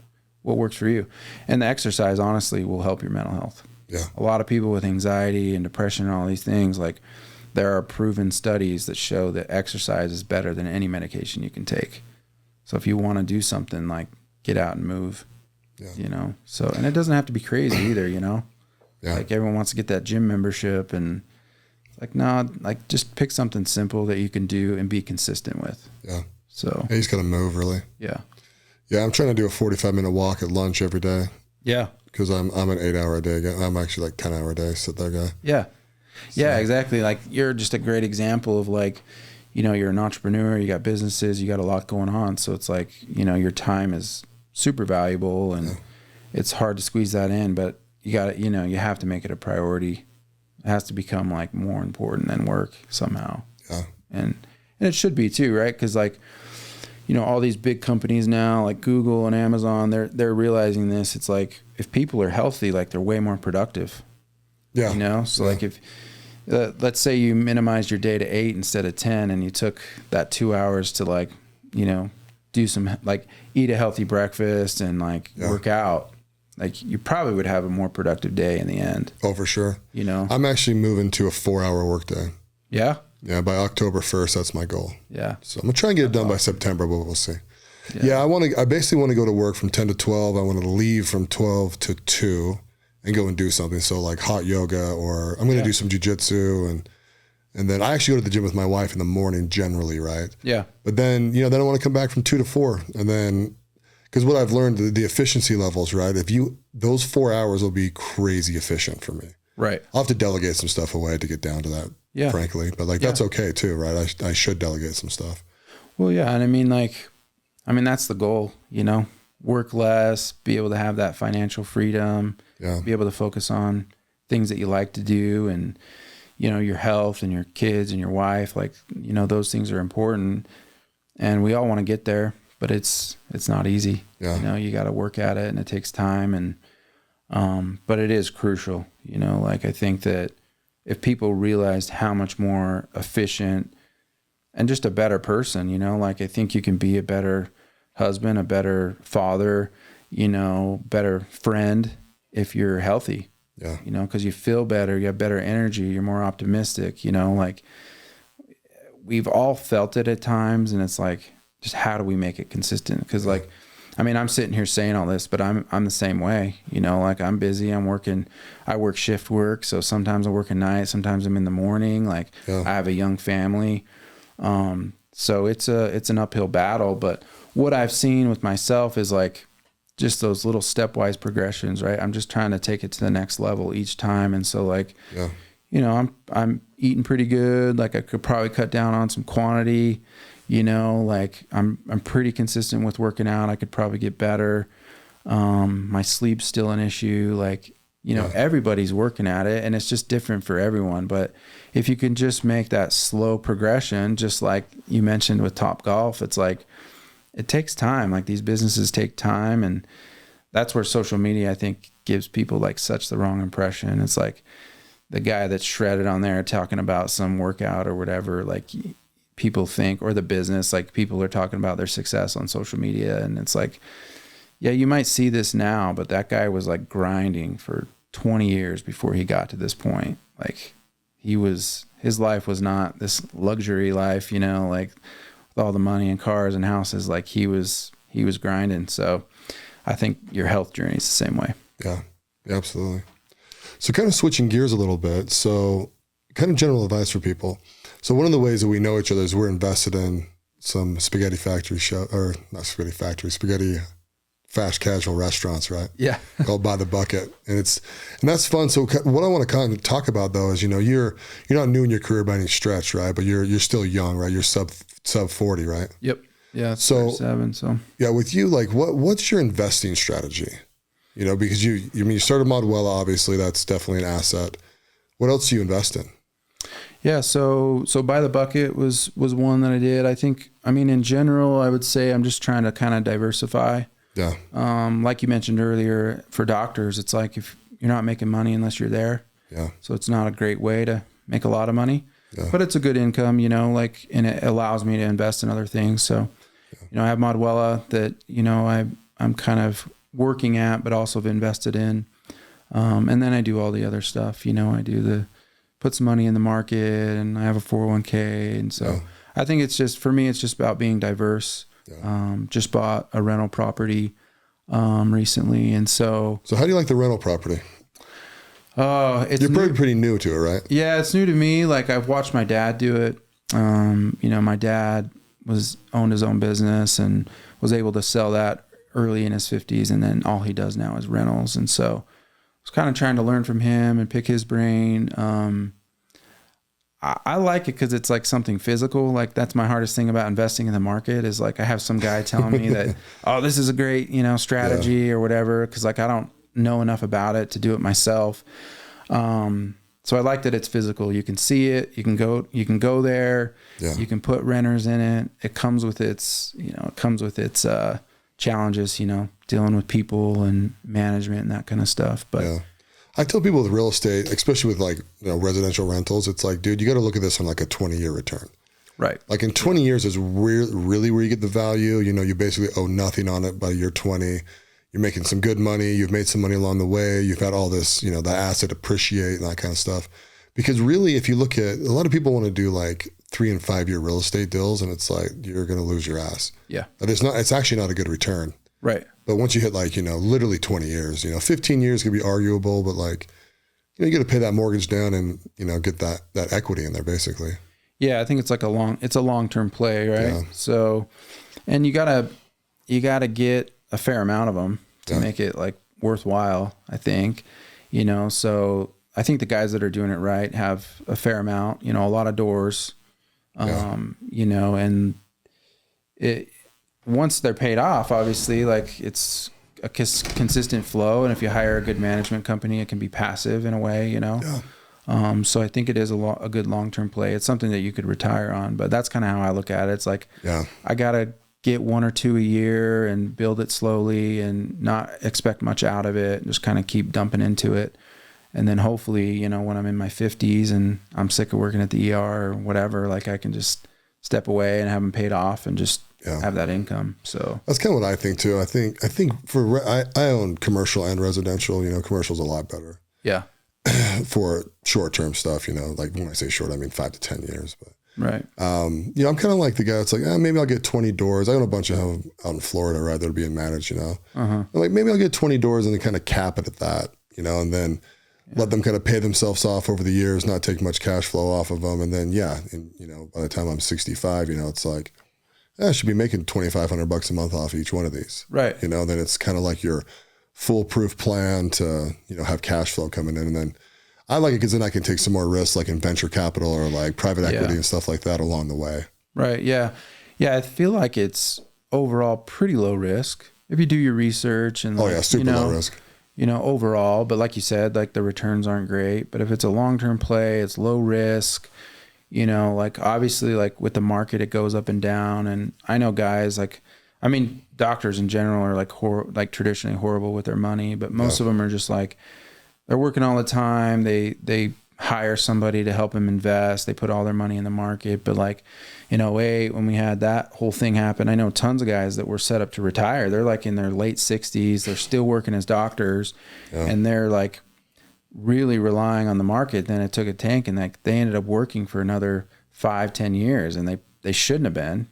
Speaker 3: works for you. And the exercise honestly will help your mental health. Yeah. A lot of people with anxiety and depression and all these things, like there are proven studies that show that exercise is better than any medication you can take. So if you want to do something, like get out and move, you know, so, and it doesn't have to be crazy either, you know, like everyone wants to get that gym membership, and like, no, like just pick something simple that you can do and be consistent with. Yeah. So
Speaker 2: you just got to move really.
Speaker 3: Yeah.
Speaker 2: Yeah. I'm trying to do a 45-minute walk at lunch every day.
Speaker 3: Yeah.
Speaker 2: Cause I'm an 8-hour a day guy. I'm actually like 10-hour a day. Sit there guy.
Speaker 3: Yeah. So. Yeah, exactly. Like you're just a great example of like, you know, you're an entrepreneur, you got businesses, you got a lot going on. So it's like, you know, your time is super valuable, and it's hard to squeeze that in, but you got to, you know, you have to make it a priority. It has to become like more important than work somehow. Yeah. And it should be too, right? Cause like, you know, all these big companies now, like Google and Amazon, they're realizing this. It's like, if people are healthy, like they're way more productive. Yeah. You know? So like if, let's say you minimized your day to 8 instead of 10, and you took that 2 hours to like, you know, do some, like eat a healthy breakfast and like work out. Like you probably would have a more productive day in the end.
Speaker 2: Oh, for sure.
Speaker 3: You know,
Speaker 2: I'm actually moving to a 4-hour workday.
Speaker 3: Yeah.
Speaker 2: Yeah. By October 1st, that's my goal.
Speaker 3: Yeah.
Speaker 2: So I'm gonna try and get it done by September, but we'll see. Yeah. I basically want to go to work from 10 to 12. I want to leave from 12 to 2 and go and do something. So like hot yoga, or I'm going to do some jujitsu, and then I actually go to the gym with my wife in the morning generally. Right. Yeah. But then, you know, then I want to come back from 2 to 4, and then, because what I've learned, the efficiency levels, right? Those 4 hours will be crazy efficient for me. Right. I'll have to delegate some stuff away to get down to that, frankly. But like, that's okay too, right? I should delegate some stuff.
Speaker 3: Well, yeah. And that's the goal, you know, work less, be able to have that financial freedom, be able to focus on things that you like to do, and, you know, your health and your kids and your wife, like, you know, those things are important, and we all want to get there. But it's not easy. Yeah. You know, you got to work at it, and it takes time, and but it is crucial. You know, like I think that if people realized how much more efficient and just a better person, you know, like I think you can be a better husband, a better father, you know, better friend if you're healthy. Yeah. You know, because you feel better, you have better energy, you're more optimistic. You know, like we've all felt it at times, and it's like, just how do we make it consistent? Because like, I mean, I'm sitting here saying all this, but I'm the same way, you know, like I'm busy, I work shift work. So sometimes I work at night, sometimes I'm in the morning, like I have a young family. So it's an uphill battle, but what I've seen with myself is like just those little stepwise progressions, right? I'm just trying to take it to the next level each time. And so like, you know, I'm eating pretty good. Like I could probably cut down on some quantity. You know, like I'm pretty consistent with working out. I could probably get better. My sleep's still an issue. Like, you know, everybody's working at it, and it's just different for everyone. But if you can just make that slow progression, just like you mentioned with Topgolf, it's like, it takes time. Like these businesses take time, and that's where social media, I think, gives people like such the wrong impression. It's like the guy that's shredded on there talking about some workout or whatever, like people think, or the business, like people are talking about their success on social media. And it's like, yeah, you might see this now, but that guy was like grinding for 20 years before he got to this point. Like his life was not this luxury life, you know, like with all the money and cars and houses, like he was grinding. So I think your health journey is the same way.
Speaker 2: Yeah. Absolutely. So kind of switching gears a little bit. So kind of general advice for people. So one of the ways that we know each other is we're invested in some spaghetti fast casual restaurants, right?
Speaker 3: Yeah.
Speaker 2: Called By the Bucket. And that's fun. So what I want to kind of talk about though is, you're not new in your career by any stretch, right? But you're still young, right? You're sub 40, right?
Speaker 3: Yep. Yeah.
Speaker 2: So
Speaker 3: 7. So
Speaker 2: yeah, with you, like what's your investing strategy? Because you started Modwella, obviously that's definitely an asset. What else do you invest in?
Speaker 3: Yeah. So By the Bucket was one that I did. In general, I would say I'm just trying to kind of diversify.
Speaker 2: Yeah.
Speaker 3: Like you mentioned earlier, for doctors, it's like if you're not making money unless you're there.
Speaker 2: Yeah. So
Speaker 3: it's not a great way to make a lot of money,
Speaker 2: yeah.
Speaker 3: But it's a good income, and it allows me to invest in other things. So, I have Modwella that, I'm kind of working at, but also have invested in. And then I do all the other stuff, I put some money in the market, and I have a 401k. And so I think for me, it's just about being diverse. Yeah. Just bought a rental property recently, and so
Speaker 2: how do you like the rental property? You're pretty new to it, right?
Speaker 3: Yeah, it's new to me. Like I've watched my dad do it. My dad owned his own business and was able to sell that early in his 50s, and then all he does now is rentals. And so I was kind of trying to learn from him and pick his brain. I like it because it's like something physical. Like that's my hardest thing about investing in the market is like I have some guy telling me that, oh, this is a great, strategy or whatever. Cause like I don't know enough about it to do it myself. So I like that it's physical. You can see it. You can go there. Yeah. You can put renters in it. It comes with its, challenges, dealing with people and management and that kind of stuff. But yeah.
Speaker 2: I tell people with real estate, especially with like, residential rentals, it's like, dude, you got to look at this on like a 20-year return.
Speaker 3: Right.
Speaker 2: Like in 20 years is really where you get the value. You basically owe nothing on it by year 20. You're making some good money. You've made some money along the way. You've had all this, the asset appreciate and that kind of stuff. Because really, if you look at, a lot of people want to do like 3 and 5 year real estate deals, and it's like, you're going to lose your ass.
Speaker 3: Yeah.
Speaker 2: But it's actually not a good return.
Speaker 3: Right.
Speaker 2: But once you hit like, literally 20 years, 15 years could be arguable, but like, you got to pay that mortgage down and, get that equity in there basically.
Speaker 3: Yeah. I think it's like a long-term play, right? Yeah. So, and you gotta get a fair amount of them to make it like worthwhile, I think, so I think the guys that are doing it right have a fair amount, a lot of doors, and it, once they're paid off, obviously, like it's a consistent flow. And if you hire a good management company, it can be passive in a way, Yeah. So I think it is a good long-term play. It's something that you could retire on, but that's kind of how I look at it. It's like, I got to get 1 or 2 a year and build it slowly and not expect much out of it. And just kind of keep dumping into it. And then hopefully, when I'm in my 50s and I'm sick of working at the ER or whatever, like I can just step away and have them paid off and just have that income. So
Speaker 2: that's kind of what I think too. I think I own commercial and residential. Commercial's a lot better.
Speaker 3: Yeah.
Speaker 2: For short-term stuff, like when I say short, I mean 5 to 10 years. But
Speaker 3: right.
Speaker 2: I'm kind of like the guy that's like, maybe I'll get 20 doors. I own a bunch of them out in Florida, right? That are being managed. I'm like, maybe I'll get 20 doors and then kind of cap it at that. And then let them kind of pay themselves off over the years, not take much cash flow off of them, and then by the time I'm 65, it's like, I should be making $2,500 a month off each one of these.
Speaker 3: Right.
Speaker 2: Then it's kind of like your foolproof plan to, have cash flow coming in. And then I like it because then I can take some more risks like in venture capital or like private equity and stuff like that along the way. Right.
Speaker 3: Yeah. Yeah. I feel like it's overall pretty low risk if you do your research and
Speaker 2: super low risk.
Speaker 3: Overall, but like you said, like the returns aren't great, but if it's a long-term play, it's low risk. Like obviously like with the market, it goes up and down. And I know guys doctors in general are like traditionally horrible with their money, but most of them are just like, they're working all the time. They hire somebody to help them invest. They put all their money in the market. But like in 2008, when we had that whole thing happen, I know tons of guys that were set up to retire. They're like in their late 60s. They're still working as doctors and they're like, really relying on the market. Then it took a tank and like they ended up working for another 5-10 years and they shouldn't have been,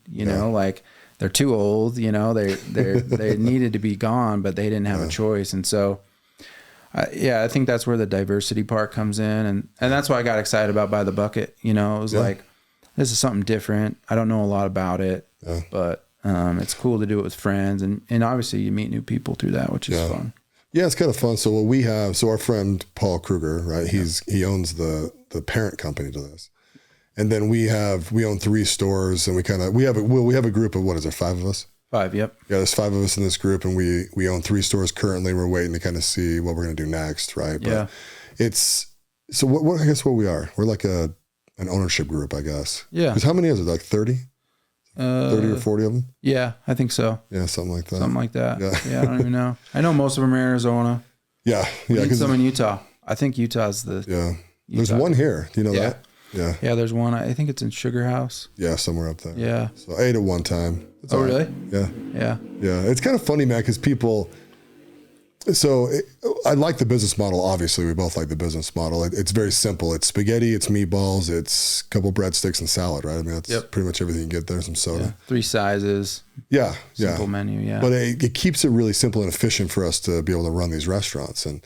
Speaker 3: like they're too old, they needed to be gone, but they didn't have a choice. And so I think that's where the diversity part comes in. And that's why I got excited about By the Bucket. You know, it was like, this is something different. I don't know a lot about it, but it's cool to do it with friends. And obviously you meet new people through that, which is fun.
Speaker 2: Yeah, it's kind of fun. So what we have, our friend Paul Kruger, right? He owns the parent company to this. And then we own 3 stores, and we have a group of, what is there, 5 of us? 5,
Speaker 3: yep.
Speaker 2: Yeah, there's 5 of us in this group, and we own 3 stores currently. We're waiting to kind of see what we're going to do next, right? But it's, so what I guess what we are, we're like an ownership group, I guess. Yeah. Because how many is it? Like 30? 30 or 40 of them?
Speaker 3: Yeah, I think so.
Speaker 2: Yeah, something like that.
Speaker 3: Something like that. Yeah, I don't even know. I know most of them are in Arizona.
Speaker 2: Yeah.
Speaker 3: Some in Utah. I think Utah's the...
Speaker 2: Yeah. There's one here. Do you know that? Yeah.
Speaker 3: Yeah, there's one. I think it's in Sugar House.
Speaker 2: Yeah, somewhere up there.
Speaker 3: Yeah.
Speaker 2: So I ate it one time.
Speaker 3: Oh, really?
Speaker 2: Yeah.
Speaker 3: Yeah.
Speaker 2: Yeah. It's kind of funny, man, because people... So I like the business model. Obviously, we both like the business model. It's very simple. It's spaghetti, it's meatballs, it's a couple breadsticks and salad, right? I mean, that's pretty much everything you get there. Some soda.
Speaker 3: Yeah. 3 sizes.
Speaker 2: Yeah.
Speaker 3: Simple menu, yeah.
Speaker 2: But it keeps it really simple and efficient for us to be able to run these restaurants. And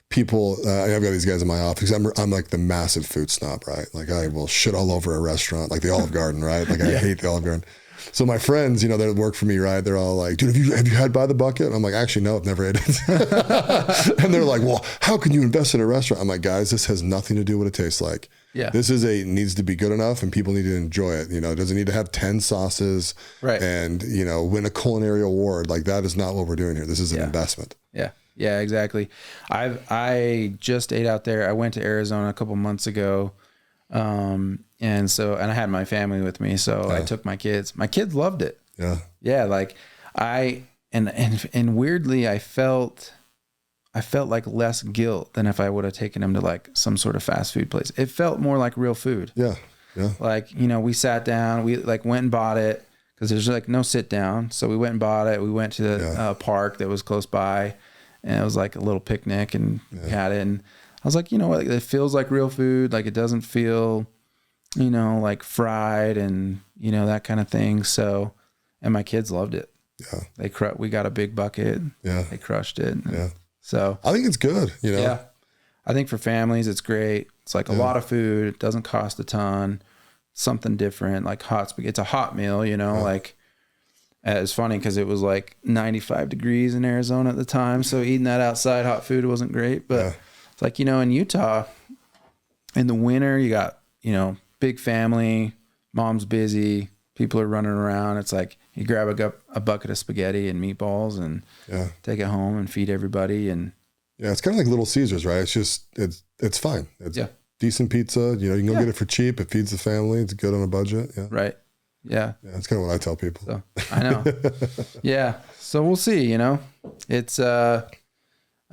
Speaker 2: people, I've got these guys in my office. I'm like the massive food snob, right? Like I will shit all over a restaurant, like the Olive Garden, right? Like I hate the Olive Garden. So my friends, that work for me, right? They're all like, dude, have you had By the Bucket? And I'm like, actually, no, I've never ate it. And they're like, well, how can you invest in a restaurant? I'm like, guys, this has nothing to do with what it tastes like. Yeah. This needs to be good enough and people need to enjoy it. It doesn't need to have 10 sauces and, win a culinary award. Like that is not what we're doing here. This is an investment.
Speaker 3: Yeah. Yeah, exactly. I just ate out there. I went to Arizona a couple months ago. And I had my family with me, so I took my kids. My kids loved it. Yeah. Yeah. Like and weirdly, I felt like less guilt than if I would have taken them to like some sort of fast food place. It felt more like real food. Yeah. Yeah. Like, we sat down, we like went and bought it because there's like no sit down. So we went and bought it. We went to the park that was close by, and it was like a little picnic, and we had it. And I was like, you know what? It feels like real food. Like it doesn't feel, like fried and, that kind of thing. So, and my kids loved it. Yeah. We got a big bucket. Yeah. They crushed it. Yeah. So
Speaker 2: I think it's good.
Speaker 3: Yeah. I think for families, it's great. It's like a lot of food. It doesn't cost a ton. Something different, like hot spaghetti. It's a hot meal, like it's funny because it was like 95 degrees in Arizona at the time. So eating that outside hot food wasn't great, but it's like, in Utah in the winter, you got, big family, mom's busy, people are running around. It's like you grab a bucket of spaghetti and meatballs and take it home and feed everybody. And
Speaker 2: it's kind of like Little Caesars, right? It's just, it's fine. It's decent pizza. You can go get it for cheap. It feeds the family. It's good on a budget. Yeah.
Speaker 3: Right. Yeah.
Speaker 2: Yeah. That's kind of what I tell people.
Speaker 3: So, I know. Yeah. So we'll see, it's, I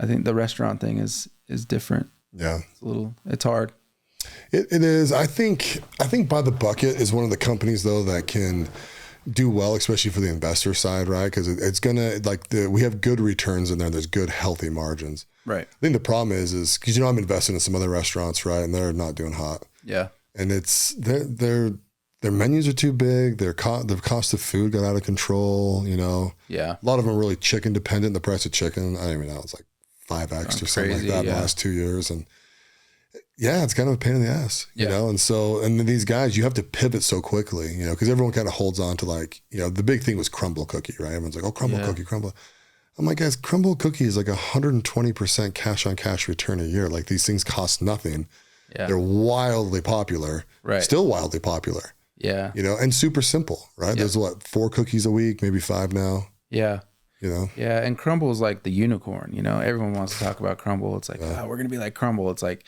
Speaker 3: think the restaurant thing is different. Yeah. It's hard.
Speaker 2: It is. I think By the Bucket is one of the companies though that can do well, especially for the investor side, right? Because it's gonna we have good returns in there. There's good healthy margins. Right. I think the problem is because I'm investing in some other restaurants, right, and they're not doing hot. Yeah. And it's their menus are too big. Their cost of food got out of control. Yeah. A lot of them are really chicken dependent. The price of chicken, I don't even know, it's like 5x or something like that in the last 2 years, and it's kind of a pain in the ass, and so, and then these guys, you have to pivot so quickly, because everyone kind of holds on to the big thing was crumble cookie, right? Everyone's like, oh, crumble cookie, crumble. I'm like, guys, crumble cookie is like 120% cash on cash return a year. Like these things cost nothing. Yeah. They're wildly popular, right? Still wildly popular. Yeah. And super simple, right? Yeah. There's 4 cookies a week, maybe 5 now. Yeah.
Speaker 3: Yeah. And crumble is like the unicorn, everyone wants to talk about crumble. It's like, we're going to be like crumble. It's like,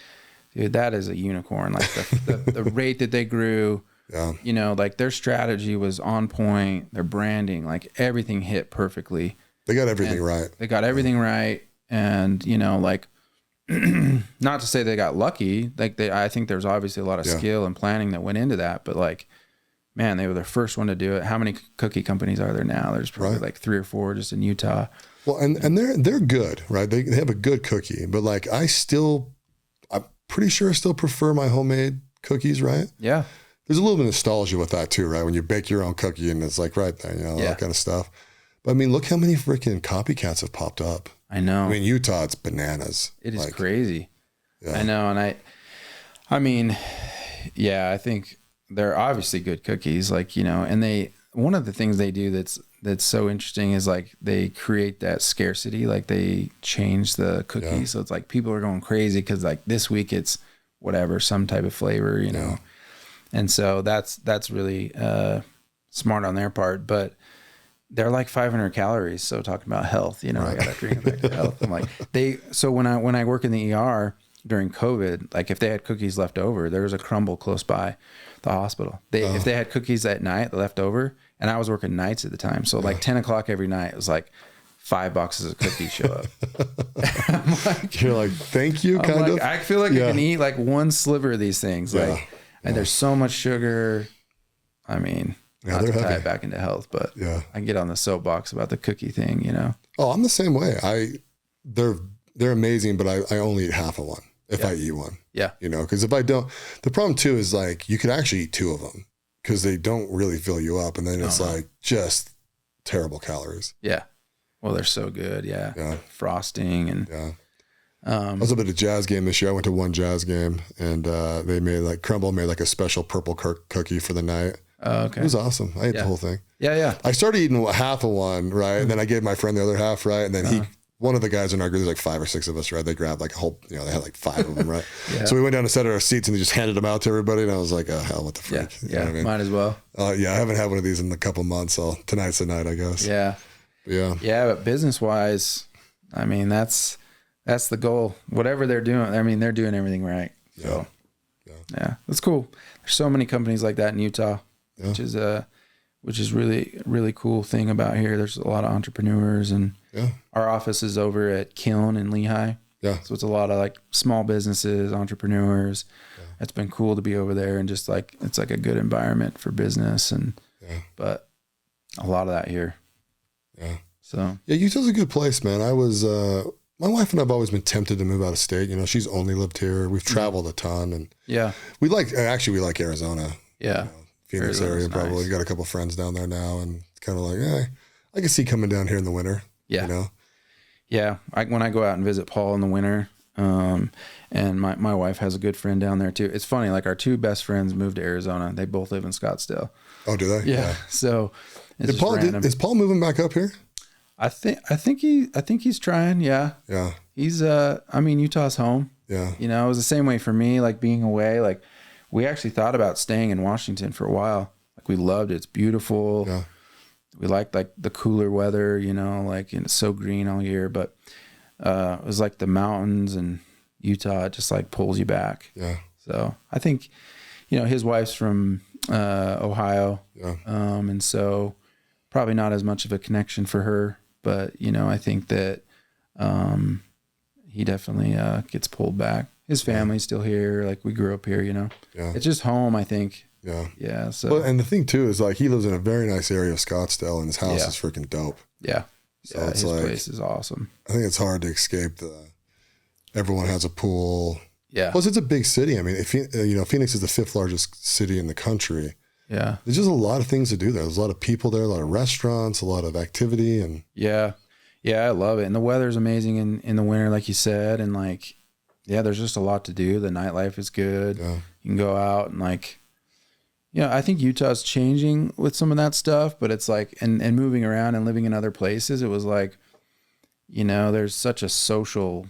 Speaker 3: dude, that is a unicorn. Like the rate that they grew, like their strategy was on point. Their branding, like everything hit perfectly.
Speaker 2: They got everything right.
Speaker 3: They got everything right. And, like, not to say they got lucky. Like I think there's obviously a lot of skill and planning that went into that. But like, man, they were the first one to do it. How many cookie companies are there now? There's probably like 3 or 4 just in Utah.
Speaker 2: Well, and they're good, right? They have a good cookie. But like I'm pretty sure I still prefer my homemade cookies, right? Yeah. There's a little bit of nostalgia with that too, right? When you bake your own cookie and it's like right there, that kind of stuff. But I mean, look how many freaking copycats have popped up.
Speaker 3: I know.
Speaker 2: I mean, Utah, it's bananas.
Speaker 3: It is crazy.
Speaker 2: Yeah.
Speaker 3: I know. And I mean, yeah, I think they're obviously good cookies, like, you know, and one of the things they do that's so interesting is like they create that scarcity, like they change the cookies. Yeah. So it's like people are going crazy because like this week it's whatever, some type of flavor, you know. And so that's really smart on their part, but they're like 500 calories. So talking about health, you know, I got to drink back to health. I'm like, so when I work in the ER during COVID, like if they had cookies left over, there was a Crumble close by the hospital. If they had cookies at night left over, and I was working nights at the time. So like 10 o'clock every night, it was like 5 boxes of cookies show up. I'm like,
Speaker 2: you're like, thank you, kind of.
Speaker 3: I feel like I can eat like one sliver of these things. Like, and there's so much sugar. I mean, not to tie it back into health, but I can get on the soapbox about the cookie thing, you know?
Speaker 2: Oh, I'm the same way. They're amazing, but I only eat half of one if I eat one.
Speaker 3: Yeah.
Speaker 2: You know, because if I don't, the problem too is like you could actually eat 2 of them because they don't really fill you up. And then it's like just terrible calories.
Speaker 3: Yeah. Well, they're so good. Yeah. Frosting and.
Speaker 2: Yeah. I was up at a jazz game this year. I went to one jazz game and they made Crumble made like a special purple cookie for the night.
Speaker 3: Okay.
Speaker 2: It was awesome. I ate the whole thing.
Speaker 3: Yeah. Yeah.
Speaker 2: I started eating half of one, right? And then I gave my friend the other half, right? And then one of the guys in our group, there's like 5 or 6 of us, right? They grabbed like a whole, you know, they had like 5 of them, right? So we went down to sit at our seats and they just handed them out to everybody. And I was like, oh, hell, what the frick?
Speaker 3: Yeah. You know what I mean? Might as well.
Speaker 2: I haven't had one of these in a couple months. So tonight's the night, I guess.
Speaker 3: Yeah.
Speaker 2: Yeah.
Speaker 3: Yeah. But business wise, I mean, that's the goal. Whatever they're doing, I mean, they're doing everything right. So yeah, that's cool. There's so many companies like that in Utah, which is really, really cool thing about here. There's a lot of entrepreneurs and our office is over at Kiln in Lehigh. Yeah. So it's a lot of like small businesses, entrepreneurs. Yeah. It's been cool to be over there and just like, it's like a good environment for business and, but a lot of that here.
Speaker 2: Yeah.
Speaker 3: So
Speaker 2: yeah, Utah's a good place, man. I was, my wife and I've always been tempted to move out of state. You know, she's only lived here. We've traveled a ton and we like Arizona.
Speaker 3: Yeah.
Speaker 2: You know, Phoenix area, probably. Nice. Got a couple friends down there now and it's kind of like, I can see coming down here in the winter.
Speaker 3: Yeah.
Speaker 2: You know?
Speaker 3: Yeah. When I go out and visit Paul in the winter, and my wife has a good friend down there too. It's funny, like our 2 best friends moved to Arizona. They both live in Scottsdale.
Speaker 2: Oh, do they?
Speaker 3: Yeah. So
Speaker 2: is Paul moving back up here?
Speaker 3: I think he's trying. Yeah.
Speaker 2: Yeah.
Speaker 3: He's I mean, Utah's home.
Speaker 2: Yeah.
Speaker 3: You know, it was the same way for me, like being away. Like we actually thought about staying in Washington for a while. Like we loved it. It's beautiful. Yeah. We liked like the cooler weather, you know, like, and it's so green all year, but it was like the mountains and Utah, it just like pulls you back.
Speaker 2: Yeah.
Speaker 3: So I think, you know, his wife's from Ohio.
Speaker 2: Yeah.
Speaker 3: And so probably not as much of a connection for her, but you know, I think that he definitely gets pulled back. His family's still here. Like we grew up here, you know. Yeah. It's just home, I think.
Speaker 2: Yeah.
Speaker 3: Yeah. So
Speaker 2: well, and the thing too is like he lives in a very nice area of Scottsdale and his house is freaking dope.
Speaker 3: Yeah.
Speaker 2: So
Speaker 3: yeah,
Speaker 2: it's
Speaker 3: his
Speaker 2: like,
Speaker 3: place is awesome.
Speaker 2: I think it's hard to escape everyone has a pool.
Speaker 3: Yeah.
Speaker 2: Plus it's a big city. I mean, Phoenix is the 5th largest city in the country.
Speaker 3: Yeah.
Speaker 2: There's just a lot of things to do there. There's a lot of people there, a lot of restaurants, a lot of activity and
Speaker 3: yeah. Yeah, I love it. And the weather's amazing in the winter, like you said. And like, yeah, there's just a lot to do. The nightlife is good. Yeah. You can go out and like, I think Utah's changing with some of that stuff, but it's like, and moving around and living in other places, it was like, you know, there's such a social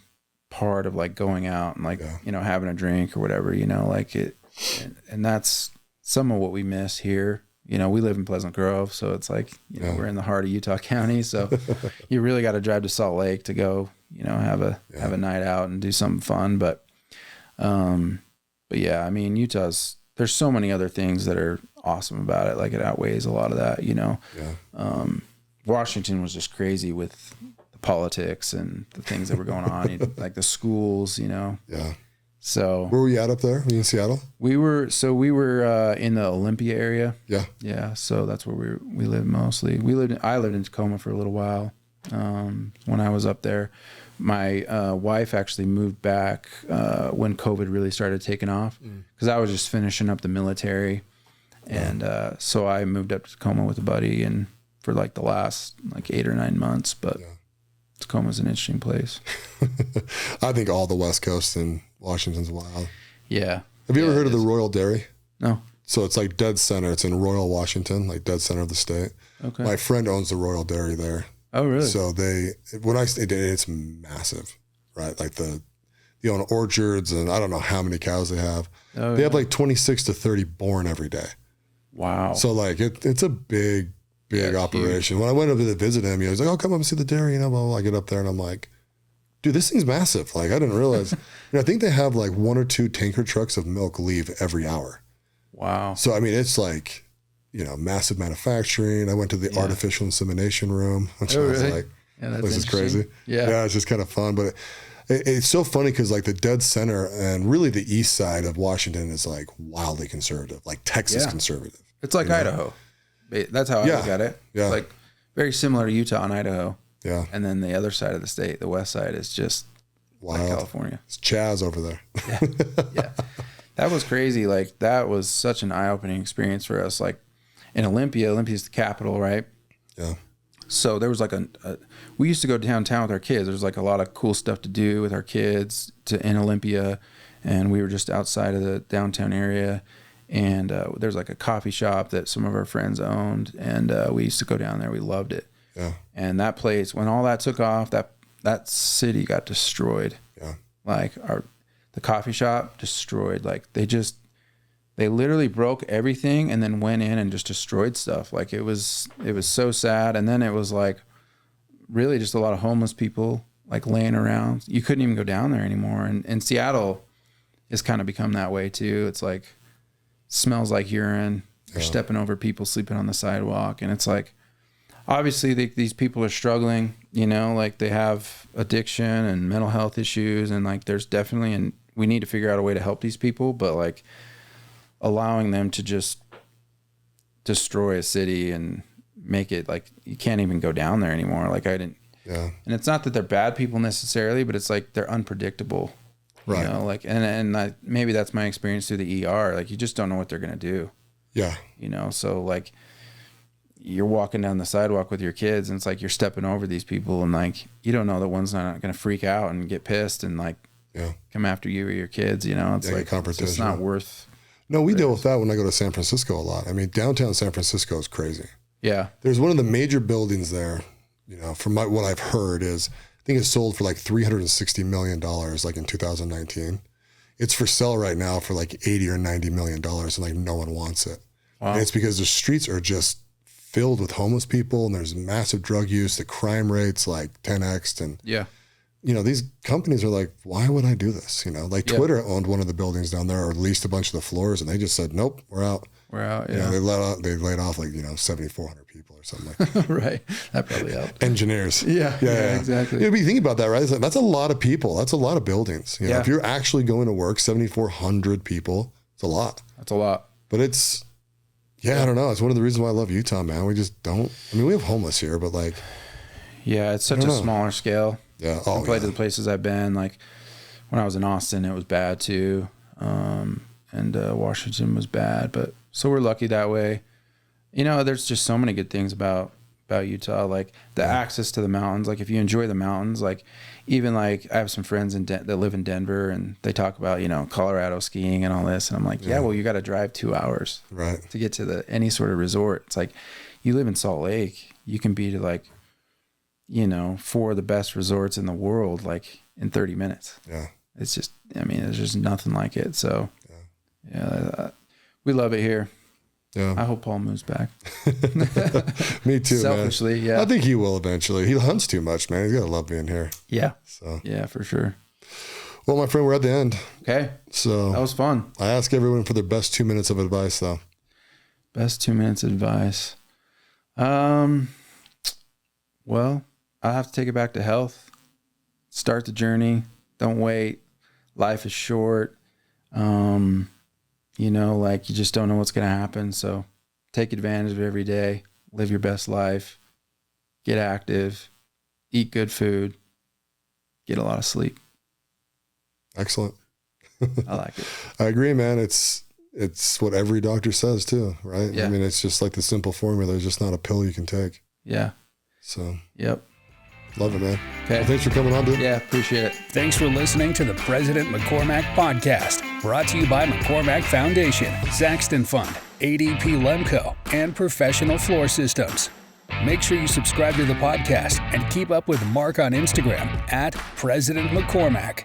Speaker 3: part of like going out and like, having a drink or whatever, you know, like it, and that's some of what we miss here. You know, we live in Pleasant Grove, so it's like, we're in the heart of Utah County. So you really got to drive to Salt Lake to go, have a night out and do something fun. But yeah, I mean, there's so many other things that are awesome about it. Like it outweighs a lot of that, Yeah. Washington was just crazy with the politics and the things that were going on, like the schools, Yeah. So
Speaker 2: where were you at up there? Were you in Seattle?
Speaker 3: We were in the Olympia area.
Speaker 2: Yeah.
Speaker 3: Yeah. So that's where we lived mostly. I lived in Tacoma for a little while. When I was up there, my wife actually moved back when COVID really started taking off because I was just finishing up the military. And so I moved up to Tacoma with a buddy and for like the last like 8 or 9 months, but Tacoma's an interesting place.
Speaker 2: I think all the West Coast and Washington's wild.
Speaker 3: Yeah.
Speaker 2: Have you ever heard of the Royal Dairy?
Speaker 3: No.
Speaker 2: So it's like dead center. It's in Royal, Washington, like dead center of the state.
Speaker 3: Okay.
Speaker 2: My friend owns the Royal Dairy there.
Speaker 3: Oh, really?
Speaker 2: So when I stayed, it's massive, right? Like they own orchards, and I don't know how many cows they have.
Speaker 3: Oh,
Speaker 2: they have like 26 to 30 born every day.
Speaker 3: Wow.
Speaker 2: So like it's a big operation.
Speaker 3: Huge.
Speaker 2: When I went up to visit him, he was like, "Oh, come up and see the dairy." Blah, blah, blah. I get up there and I'm like, "Dude, this thing's massive." Like I didn't realize. I think they have like 1 or 2 tanker trucks of milk leave every hour.
Speaker 3: Wow.
Speaker 2: So I mean, it's like, massive manufacturing. I went to the artificial insemination room, which I was like, "This is crazy." Yeah, it's just kind of fun, but. It's so funny because like the dead center and really the east side of Washington is like wildly conservative, like Texas conservative.
Speaker 3: It's like Idaho. That's how I look at it.
Speaker 2: Yeah.
Speaker 3: It's like very similar to Utah and Idaho.
Speaker 2: Yeah.
Speaker 3: And then the other side of the state, the west side, is just
Speaker 2: wild.
Speaker 3: like California.
Speaker 2: It's Chaz over there.
Speaker 3: Yeah. That was crazy. Like that was such an eye-opening experience for us. Like in Olympia's the capital, right?
Speaker 2: Yeah.
Speaker 3: So there was like we used to go downtown with our kids. There's like a lot of cool stuff to do with our kids in Olympia. And we were just outside of the downtown area. And there's like a coffee shop that some of our friends owned. And we used to go down there. We loved it.
Speaker 2: Yeah.
Speaker 3: And that place, when all that took off, that city got destroyed.
Speaker 2: Yeah.
Speaker 3: Like the coffee shop destroyed. Like they literally broke everything and then went in and just destroyed stuff. Like it was so sad. And then it was like really just a lot of homeless people like laying around. You couldn't even go down there anymore. And Seattle has kind of become that way too. It's like smells like urine. You're stepping over people sleeping on the sidewalk. And it's like, obviously these people are struggling, like they have addiction and mental health issues. And like, there's definitely, and we need to figure out a way to help these people, but like, allowing them to just destroy a city and make it like you can't even go down there anymore. Like I didn't.
Speaker 2: Yeah.
Speaker 3: And it's not that they're bad people necessarily, but it's like they're unpredictable.
Speaker 2: Right.
Speaker 3: Like and maybe that's my experience through the ER. Like you just don't know what they're gonna do.
Speaker 2: Yeah.
Speaker 3: So like you're walking down the sidewalk with your kids, and it's like you're stepping over these people, and like you don't know that one's not gonna freak out and get pissed and like come after you or your kids. It's like it's just not worth.
Speaker 2: No, we deal with that when I go to San Francisco a lot. I mean, downtown San Francisco is crazy.
Speaker 3: Yeah.
Speaker 2: There's one of the major buildings there, from what I've heard is, I think it sold for like $360 million, like in 2019. It's for sale right now for like $80 or $90 million, and like no one wants it. Wow. And it's because the streets are just filled with homeless people, and there's massive drug use. The crime rate's like 10x, and these companies are like, why would I do this? Like Twitter owned one of the buildings down there, or leased a bunch of the floors, and they just said, nope, we're out.
Speaker 3: We're out. Yeah.
Speaker 2: They laid off like 7,400 people or something like that.
Speaker 3: Right. That probably helped.
Speaker 2: Engineers.
Speaker 3: Yeah. Exactly.
Speaker 2: But you think about that, right? That's a lot of people. That's a lot of buildings. If you're actually going to work, 7,400 people, it's a lot.
Speaker 3: That's a lot.
Speaker 2: But it's, I don't know. It's one of the reasons why I love Utah, man. We just don't. I mean, we have homeless here, but like.
Speaker 3: Yeah, it's such a smaller scale.
Speaker 2: Yeah.
Speaker 3: Compared to the places I've been, like when I was in Austin, it was bad too. And Washington was bad, but so we're lucky that way. There's just so many good things about Utah, like the access to the mountains. Like if you enjoy the mountains, like even like I have some friends that live in Denver, and they talk about, Colorado skiing and all this. And I'm like, well, you got to drive 2 hours to get to any sort of resort. It's like you live in Salt Lake, you can be to like, 4 of the best resorts in the world, like in 30 minutes. Yeah. It's just, there's just nothing like it. So we love it here. Yeah. I hope Paul moves back.
Speaker 2: Me too,
Speaker 3: selfishly,
Speaker 2: man. I think he will eventually. He hunts too much, man. He's got to love being here.
Speaker 3: Yeah.
Speaker 2: So.
Speaker 3: Yeah, for sure.
Speaker 2: Well, my friend, we're at the end.
Speaker 3: Okay.
Speaker 2: So
Speaker 3: that was fun.
Speaker 2: I ask everyone for their best 2 minutes of advice, though.
Speaker 3: Best 2 minutes advice. Well, I'll have to take it back to health. Start the journey. Don't wait. Life is short. Like you just don't know what's going to happen. So take advantage of every day. Live your best life. Get active. Eat good food. Get a lot of sleep.
Speaker 2: Excellent.
Speaker 3: I like it.
Speaker 2: I agree, man. It's what every doctor says too, right?
Speaker 3: Yeah.
Speaker 2: I mean, it's just like the simple formula. There's just not a pill you can take.
Speaker 3: Yeah.
Speaker 2: So.
Speaker 3: Yep.
Speaker 2: Love it, man.
Speaker 3: Okay.
Speaker 2: Well, thanks for coming on, dude.
Speaker 3: Yeah, appreciate it.
Speaker 1: Thanks for listening to the President McCormack Podcast, brought to you by McCormack Foundation, Saxton Fund, ADP Lemco, and Professional Floor Systems. Make sure you subscribe to the podcast and keep up with Mark on Instagram at President McCormack.